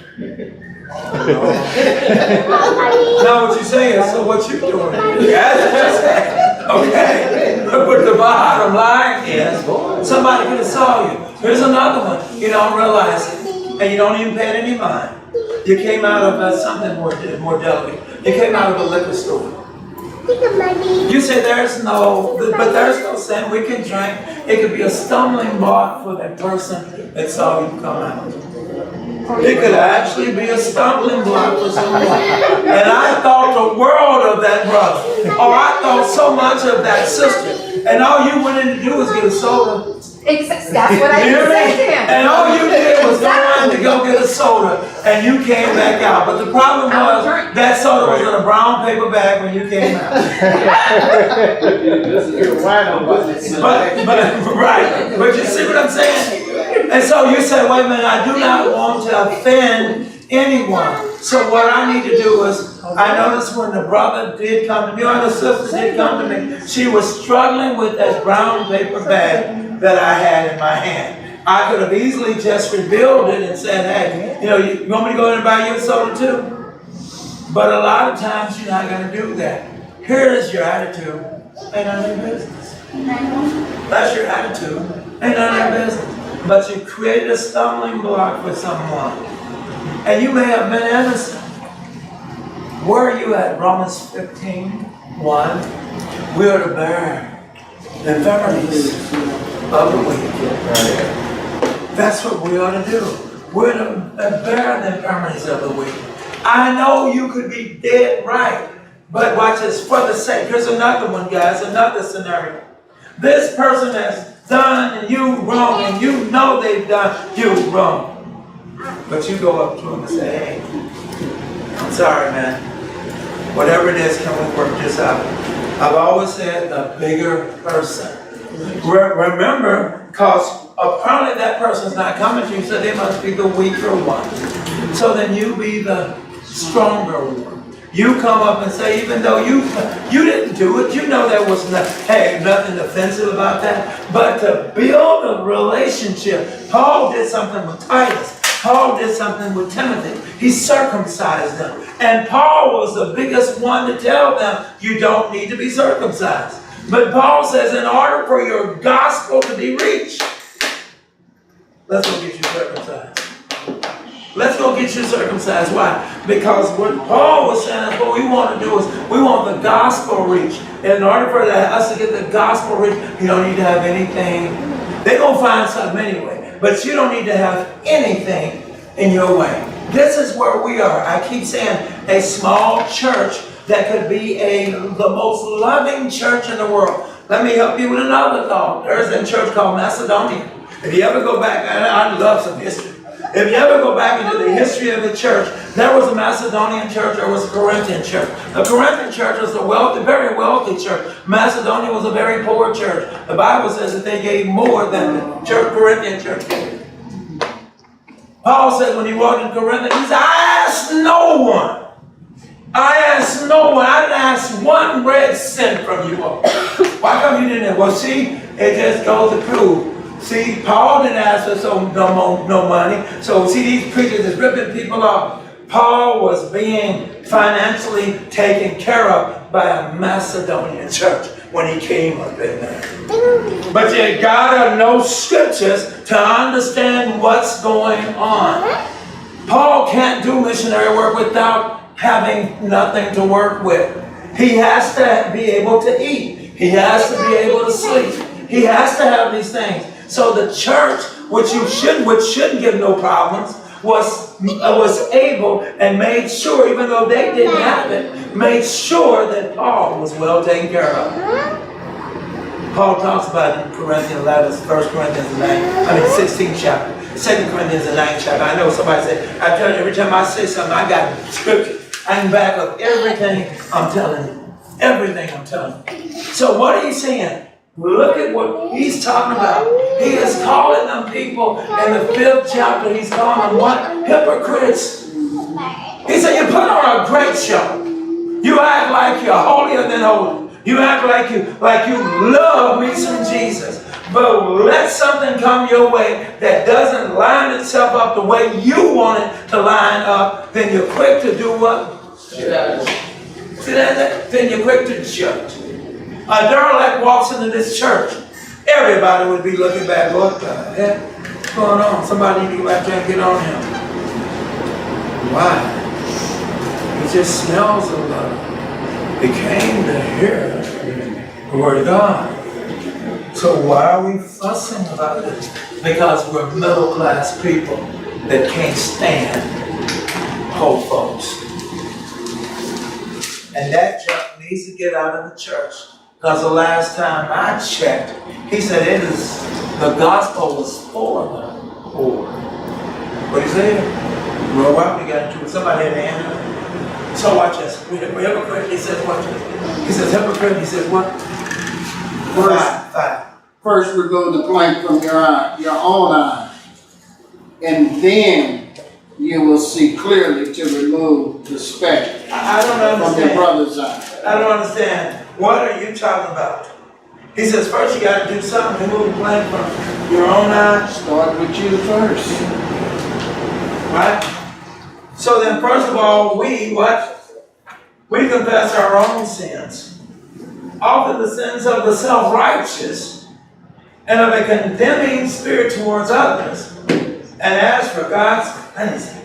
Now what you saying? So what you doing? That's what you saying. Okay. But the bottom line is, somebody could have saw you. Here's another one. You don't realize it, and you don't even pay it any mind. You came out of something more delicate. You came out of a liquor store. You say there's no sin. We can drink. It could be a stumbling block for that person that saw you come out. It could actually be a stumbling block for someone. And I thought the world of that brother. Or I thought so much of that sister. And all you went in to do was get a soda. That's what I said to him. And all you did was go in to go get a soda, and you came back out. But the problem was that soda was in a brown paper bag when you came out. But you see what I'm saying? And so you say, wait a minute, I do not want to offend anyone. So what I need to do is, I noticed when the brother did come to me, or the sister did come to me, she was struggling with that brown paper bag that I had in my hand. I could have easily just revealed it and said, hey, you want me to go in and buy you a soda too? But a lot of times you're not going to do that. Here is your attitude. Ain't none of your business. That's your attitude. Ain't none of your business. But you created a stumbling block for someone. And you may have been innocent. Where are you at? Romans 15:1. We are to bear the infirmities of the weak. That's what we ought to do. We're to bear the infirmities of the weak. I know you could be dead right, but watch this. For the sake, here's another one, guys, another scenario. This person has done you wrong, and you know they've done you wrong. But you go up to him and say, hey, I'm sorry, man. Whatever it is, can we work this out? I've always said the bigger person. Remember, because apparently that person's not coming to you, so they must be the weaker one. So then you be the stronger one. You come up and say, even though you didn't do it, you know there was nothing offensive about that. But to build a relationship, Paul did something with Titus. Paul did something with Timothy. He circumcised them. And Paul was the biggest one to tell them, you don't need to be circumcised. But Paul says, in order for your gospel to be reached, let's go get you circumcised. Let's go get you circumcised. Why? Because what Paul was saying is what we want to do is we want the gospel reached. And in order for us to get the gospel reached, you don't need to have anything. They're going to find something anyway. But you don't need to have anything in your way. This is where we are. I keep saying a small church that could be the most loving church in the world. Let me help you with another thought. There's a church called Macedonia. If you ever go back, I love some history. If you ever go back into the history of the church, there was a Macedonian church, there was a Corinthian church. The Corinthian church was a very wealthy church. Macedonia was a very poor church. The Bible says that they gave more than the Corinthian church gave. Paul said when he walked in Corinth, he said, I asked no one. I asked no one. I didn't ask one red cent from you all. Why come you didn't? Well, see, it just goes to prove. See, Paul didn't ask for no money. So see, these preachers is ripping people off. Paul was being financially taken care of by a Macedonian church when he came up in there. But you gotta know scriptures to understand what's going on. Paul can't do missionary work without having nothing to work with. He has to be able to eat. He has to be able to sleep. He has to have these things. So the church, which shouldn't give no problems, was able and made sure, even though they didn't have it, made sure that Paul was well taken care of. Paul talks about it in Corinthians 11, 1 Corinthians 16th chapter, 2 Corinthians the 9th chapter. I know somebody said, I tell you, every time I say something, I got scripture. I can back up everything I'm telling you. Everything I'm telling you. So what are you saying? Look at what he's talking about. He is calling them people in the 5th chapter. He's calling them what? Hypocrites. He said, you put on a great show. You act like you're holier than holy. You act like you love me some Jesus. But let something come your way that doesn't line itself up the way you want it to line up, then you're quick to do what? Judge. See that? Then you're quick to judge. A derelict walks into this church. Everybody would be looking back, what the heck? What's going on? Somebody need to go back there and get on him. Why? He just smells of love. He came to hear the word of God. So why are we fussing about it? Because we're middle class people that can't stand poor folks. And that junk needs to get out of the church. Because the last time I checked, he said the gospel was for the poor. What he said? Well, why we got into it? Somebody had to answer. So watch this. Hypocrite, he says what? He says hypocrite, he says what? First we're going to blank from your own eye. And then you will see clearly to remove the speck I don't understand. from your brother's eye. I don't understand. What are you talking about? He says first you got to do something to move the plank from your own eye. Start with you first. Right? So then first of all, we confess our own sins. Often the sins of the self-righteous and of a condemning spirit towards others, and ask for God's cleansing.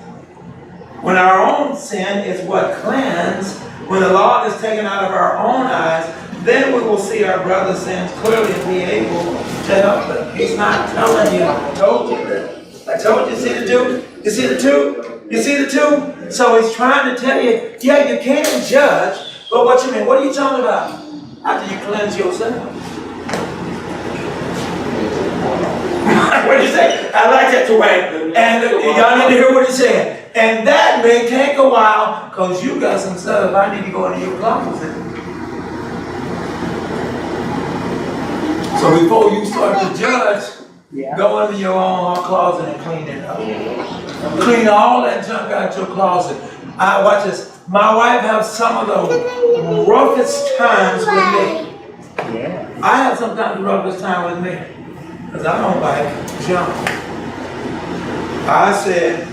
When our own sin is what cleansed, when the log is taken out of our own eyes, then we will see our brother's sins clearly and be able to help them. He's not telling you, I told you that. I told you, see the two? You see the two? You see the two? So he's trying to tell you, yeah, you can judge, but what you mean? What are you talking about? After you cleanse yourself. What did he say? I like that, Dwayne. And y'all need to hear what he's saying. And that may take a while, because you got some stuff I need to go into your closet. So before you start to judge, go into your own closet and clean it up. Clean all that junk out your closet. Watch this. My wife has some of the roughest times with me. Yeah. I have sometimes the roughest time with me. Because I don't like junk. I said,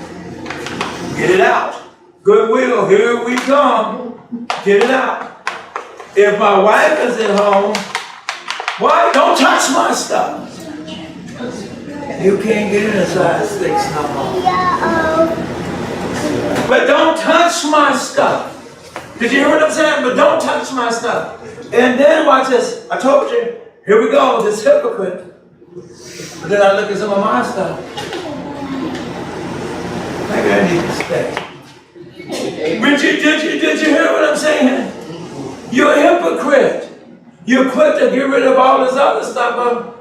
get it out. Goodwill, here we come. Get it out. If my wife is at home, why? Don't touch my stuff. You can't get in a size 6 no more. But don't touch my stuff. Did you hear what I'm saying? But don't touch my stuff. And then watch this. I told you, here we go, this hypocrite. But then I look at some of my stuff. Maybe I need to stay. Did you hear what I'm saying? You're a hypocrite. You're quick to get rid of all this other stuff, but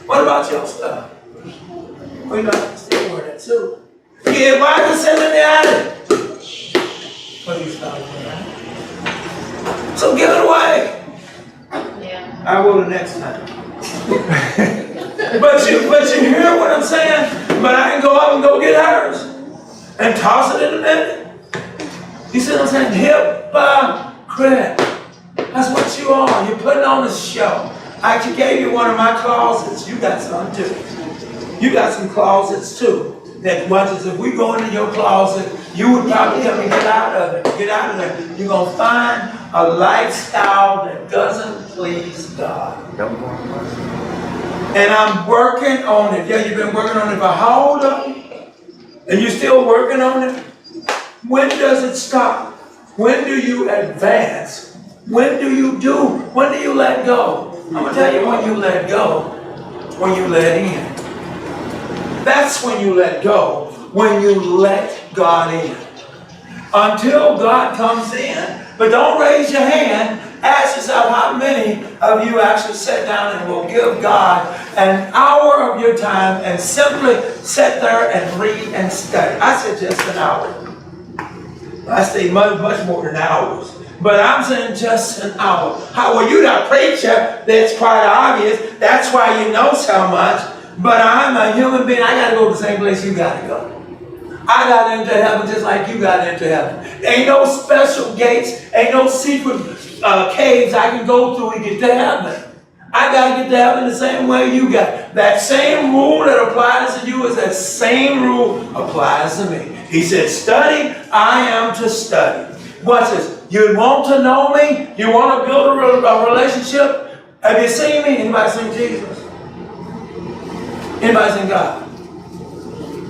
what about your stuff? We know to still wear that too. Yeah, why is it sitting in the attic? What are you starting with? So give it away. Yeah. I will the next time. but you hear what I'm saying? But I can go up and go get hers and toss it in a minute. You see what I'm saying? Hypocrite. That's what you are. You're putting on a show. I actually gave you one of my closets. You got some too. You got some closets too. That much as if we go into your closet, you would probably tell me, get out of it. Get out of there. You're going to find a lifestyle that doesn't please God. Don't go on. And I'm working on it. Yeah, you've been working on it for how long? And you're still working on it? When does it stop? When do you advance? When do you do? When do you let go? I'm going to tell you when you let go. When you let in. That's when you let go. When you let God in. Until God comes in. But don't raise your hand. Ask yourself how many of you actually sit down and will give God an hour of your time and simply sit there and read and study. I said just an hour. I say much more than hours. But I'm saying just an hour. How well, you're not a preacher. That's quite obvious. That's why you know so much. But I'm a human being. I got to go to the same place you got to go. I got into heaven just like you got into heaven. Ain't no special gates. Ain't no secret caves I can go through and get to heaven. I got to get to heaven the same way you got. That same rule that applies to you is that same rule applies to me. He said, study, I am to study. Watch this. You want to know me? You want to build a relationship? Have you seen me? Anybody seen Jesus? Anybody seen God?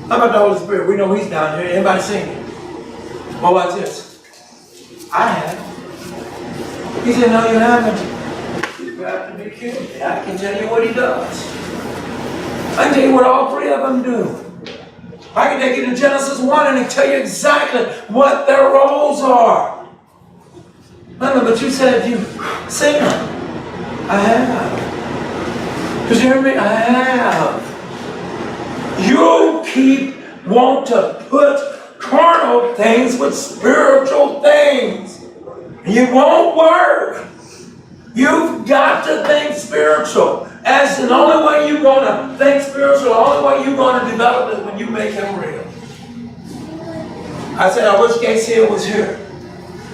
How about the Holy Spirit? We know He's down here. Anybody seen Him? Well, watch this. I have. He said, no, you haven't. You have to be kidding me. I can tell you what He does. I can tell you what all three of them do. I can take you to Genesis 1 and tell you exactly what their roles are. No, but you said you seen them. I have. Did you hear me? I have. You want to put carnal things with spiritual things. You won't work. You've got to think spiritual. As the only way you're going to think spiritual, the only way you're going to develop is when you make Him real. I said, I wish Casey Hill was here.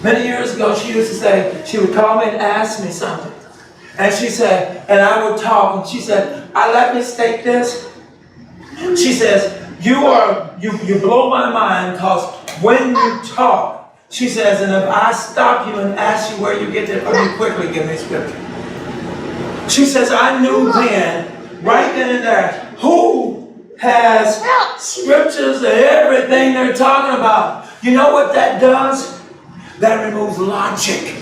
Many years ago, she used to say, she would call me and ask me something. And she said, and I would talk, and she said, let me state this. She says, you blow my mind because when you talk, she says, and if I stop you and ask you where you get that from, you quickly give me scripture. She says, I knew then, right then and there, who has scriptures and everything they're talking about. You know what that does? That removes logic.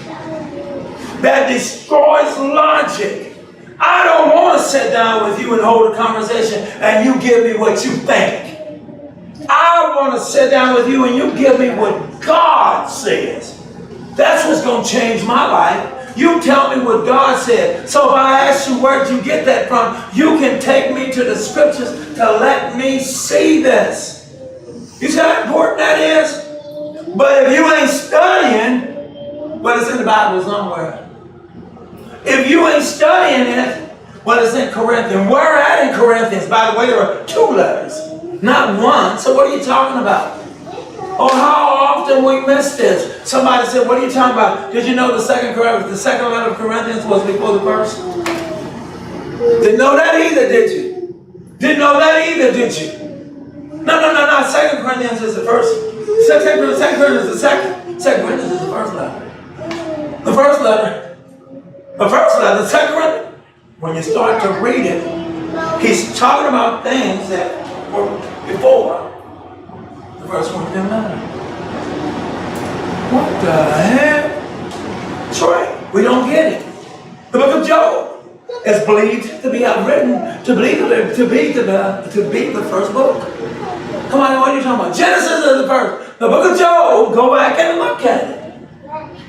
That destroys logic. I don't want to sit down with you and hold a conversation and you give me what you think. I want to sit down with you and you give me what God says. That's what's going to change my life. You tell me what God said. So if I ask you where did you get that from, you can take me to the scriptures to let me see this. You see how important that is? But if you ain't studying, well, it's in the Bible somewhere. If you ain't studying it, well, it's in Corinthians. Where at in Corinthians? By the way, there are 2 letters, not one. So what are you talking about? Or how often we miss this. Somebody said, what are you talking about? Did you know the second letter of Corinthians was before the first? Didn't know that either, did you? Didn't know that either, did you? No. 2 Corinthians is the first. 2 Corinthians is the second. 2 Corinthians is the first letter. The first letter. The 2 Corinthians. When you start to read it, he's talking about things that were before the first Corinthians letter. What the heck? That's right. We don't get it. The book of Job is believed to be written to be the first book. Come on, what are you talking about? Genesis is the first. The book of Job, go back and look at it.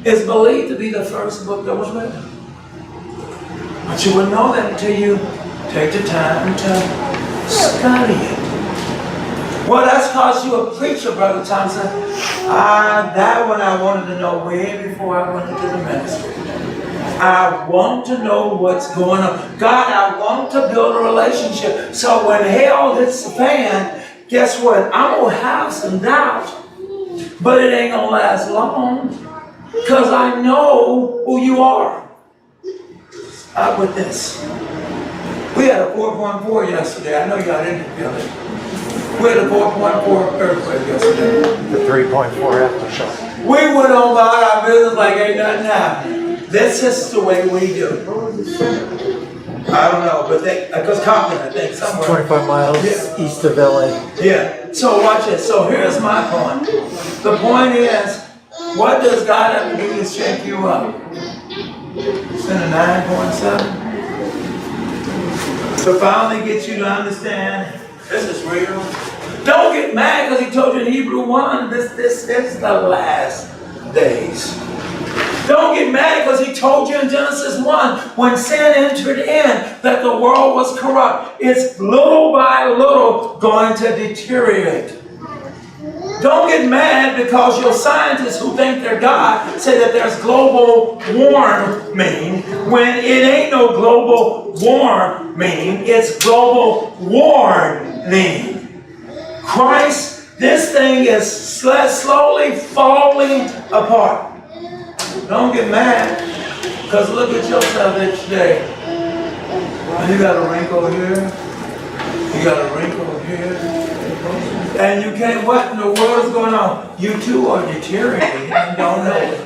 It's believed to be the first book that was written. But you wouldn't know that until you take the time to study it. Well, that's because you're a preacher, Brother Thompson. That one I wanted to know way before I went into the ministry. I want to know what's going on. God, I want to build a relationship. So when hell hits the fan, guess what? I'm going to have some doubt. But it ain't going to last long. Because I know who you are. Out with this. We had a 4.4 yesterday. I know y'all didn't feel it. We had a 4.4 earthquake yesterday. The 3.4 aftershock. We went on about our business like ain't nothing happened. This is the way we do. I don't know, but because Compton, I think, somewhere. 25 miles east of LA. Yeah. So watch this. So here's my point. The point is, what does God have to do to shake you up? Send a 9.7. To finally get you to understand this is real. Don't get mad because he told you in Hebrew 1, this is the last days. Don't get mad because he told you in Genesis 1, when sin entered in, that the world was corrupt. It's little by little going to deteriorate. Don't get mad because your scientists who think they're God say that there's global warming when it ain't no global warming, it's global warning. Christ, this thing is slowly falling apart. Don't get mad because look at yourself each day. You got a wrinkle here, you got a wrinkle here. And you can't, what in the world is going on? You too are deteriorating and don't know it.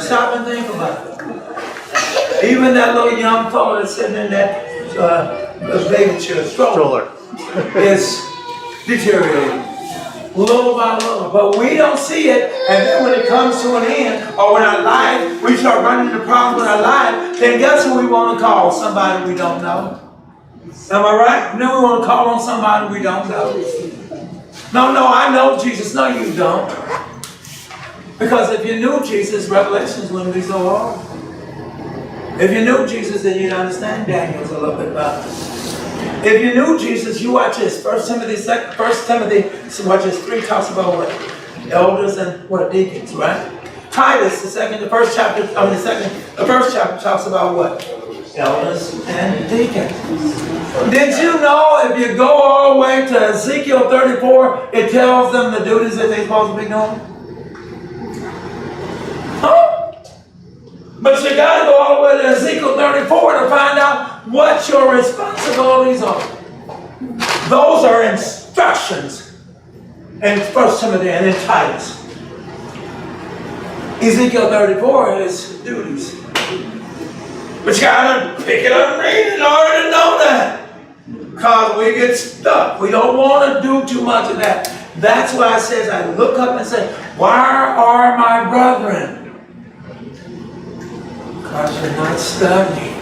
Stop and think about it. Even that little young fellow that's sitting in that baby chair, stroller, is deteriorating. Little by little. But we don't see it, and then when it comes to an end, or when our life, we start running into problems with our life, then guess who we want to call? Somebody we don't know. Am I right? Then we want to call on somebody we don't know. No, I know Jesus. No, you don't. Because if you knew Jesus, Revelations wouldn't be so hard. If you knew Jesus, then you'd understand Daniel's a little bit better. If you knew Jesus, you watch this. 1 Timothy, watch this, 3 talks about what? Elders and what? Deacons, right? Titus, the first chapter talks about what? Elders and deacons. Did you know if you go all the way to Ezekiel 34, it tells them the duties that they're supposed to be doing? Huh? But you got to go all the way to Ezekiel 34 to find out what your responsibilities are. Those are instructions in 1 Timothy and in Titus. Ezekiel 34 is duties. But you got to pick it up and read it in order to know that. Because we get stuck. We don't want to do too much of that. That's why it says, I look up and say, why are my brethren? Because you're not studying.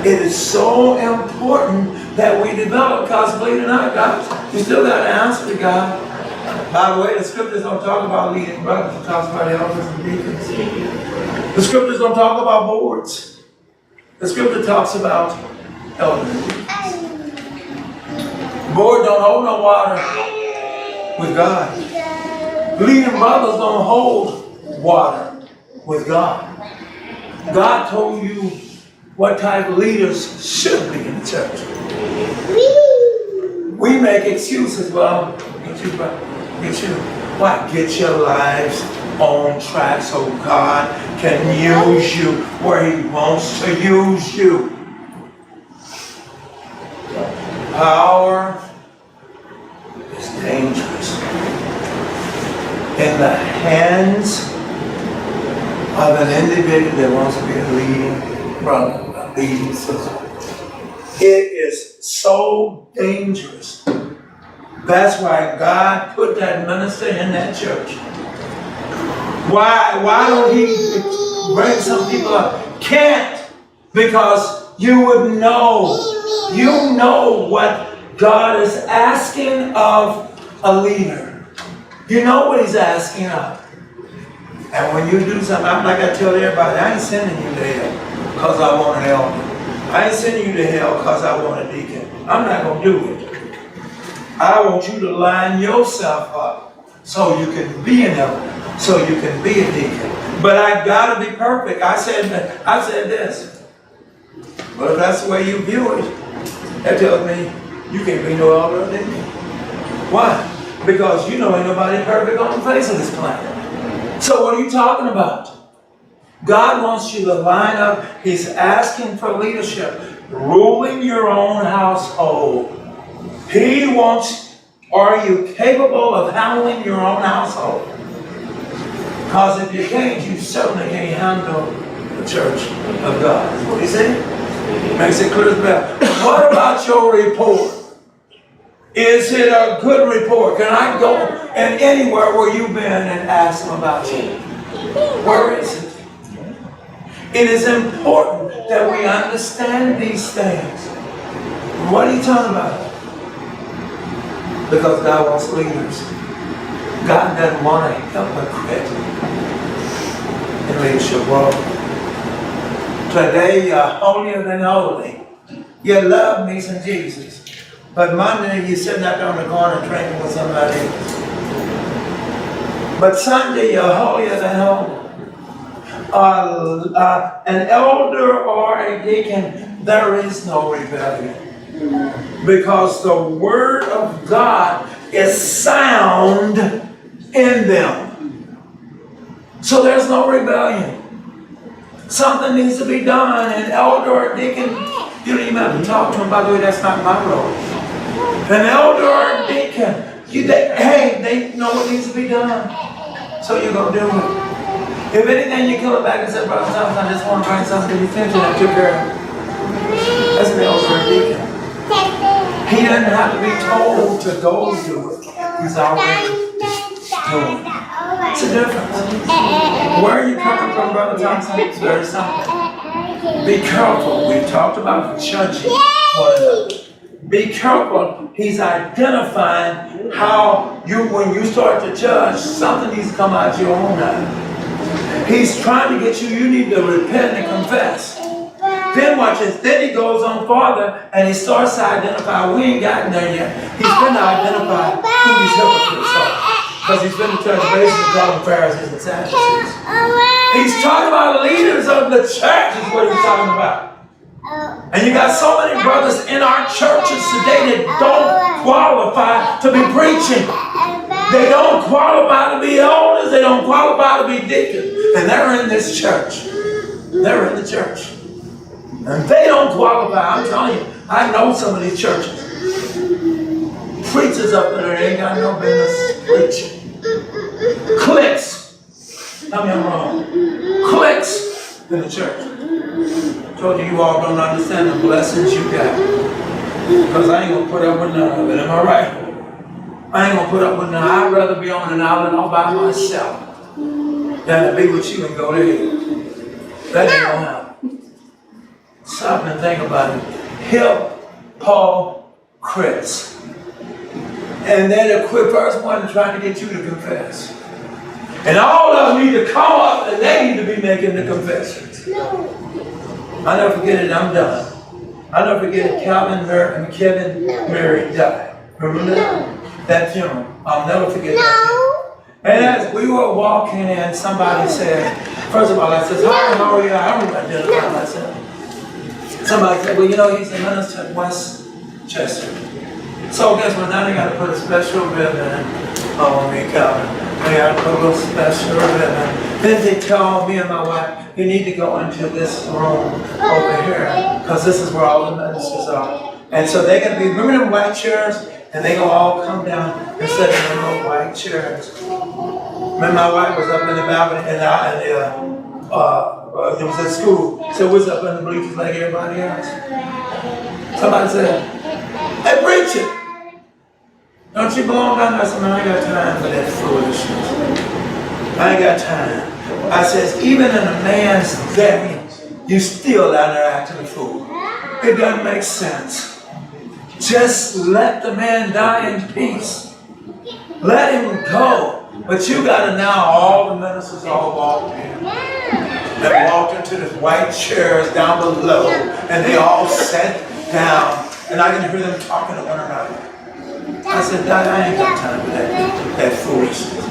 It is so important that we develop, because believe it or not, God, you still got to answer to God. By the way, the scriptures don't talk about leading brothers, it talks about elders and deacons. The scriptures don't talk about boards. The scripture talks about elders. Board don't hold no water with God. Leading brothers don't hold water with God. God told you what type of leaders should be in the church. We make excuses. Well, get you. Why? Get your lives on track so God can use you where He wants to use you. Power is dangerous in the hands of an individual that wants to be a leading brother, a leading sister. It is so dangerous. That's why God put that minister in that church. Why don't He bring some people up? Can't, because you would know. You know what God is asking of a leader. You know what He's asking of. And when you do something, I'm like I tell everybody, I ain't sending you to hell because I want an elder. I ain't sending you to hell because I want a deacon. I'm not going to do it. I want you to line yourself up so you can be an elder, so you can be a deacon. But I got to be perfect. I said this. But if that's the way you view it, that tells me you can't be no elder or deacon. Why? Because you know ain't nobody perfect on the face of this planet. So what are you talking about? God wants you to line up. He's asking for leadership, ruling your own household. He wants, are you capable of handling your own household? Because if you can't, you certainly can't handle the church of God. That's what He said. Makes it clear as bell. What about your report? Is it a good report? Can I go and anywhere where you've been and ask them about you? Where is it? It is important that we understand these things. What are you talking about? Because God wants leaders. God doesn't want a hypocrite in leadership role. Today you're holier than holy. You love me some Jesus. But Monday you're sitting out there on the corner drinking with somebody else. But Sunday you're holier than holy. An elder or a deacon, there is no rebellion. Because the word of God is sound in them. So there's no rebellion. Something needs to be done. An elder or deacon, you don't even have to talk to them. By the way, that's not my role. An elder or deacon, they know what needs to be done. So you're going to do it. If anything, you kill it back and say, Brother Thomas, I just want to bring something to your attention. I took care of it. That's an elder or deacon. He doesn't have to be told to go do it. He's already doing it. It's a difference. Where are you coming from, Brother Thompson? It's very simple. Be careful. We've talked about judging one another. Be careful. He's identifying how when you start to judge, something needs to come out your own eye. He's trying to get you need to repent and confess. Then watch this. Then he goes on farther and he starts to identify. We ain't gotten there yet. He's going to identify who these hypocrites are. Because he's been to touch bases and call them Pharisees and Sadducees. He's talking about leaders of the church is what he's talking about. And you got so many brothers in our churches today that don't qualify to be preaching. They don't qualify to be elders. They don't qualify to be deacons. And they're in this church. They're in the church. And they don't qualify. I'm telling you, I know some of these churches. Preachers up there ain't got no business preaching. Cliques. Tell me I'm wrong. Cliques in the church. I told you all don't understand the blessings you got. Because I ain't going to put up with none of it. Am I right? I ain't going to put up with none. I'd rather be on an island all by myself than to be with you and go to hell. That ain't going to happen. Stop and think about it. Hypocrites. And then the first one is trying to get you to confess. And all of them need to come up and they need to be making the confessions. I'll never forget it, I'm done. I'll never forget it, Kevin Mary died. Remember that funeral? I'll never forget that funeral. And as we were walking in, somebody said, first of all, I said, hi, how are you? I don't even identify myself. Somebody said, well, you know, he's a minister at Westchester. So guess what? Now they got to put a special ribbon on me, Calvin. They got to put a little special event. Then they told me and my wife, you need to go into this room over here, because this is where all the ministers are. And so they're going to be, remember them white chairs? And they gonna all come down and sit in them little white chairs. Remember my wife was up in the balcony and it was at school. So we was up in the bleachers like everybody else. Somebody said, hey preacher, don't you belong down there? I said, man, I ain't got time for that foolishness. I ain't got time. I says, even in a man's day, you still down there acting a fool. It doesn't make sense. Just let the man die in peace. Let him go. But you gotta now, all the ministers all walked in. They walked into the white chairs down below, and they all sat down, and I can hear them talking to one another. I said, Dad, I ain't got time for that foolishness.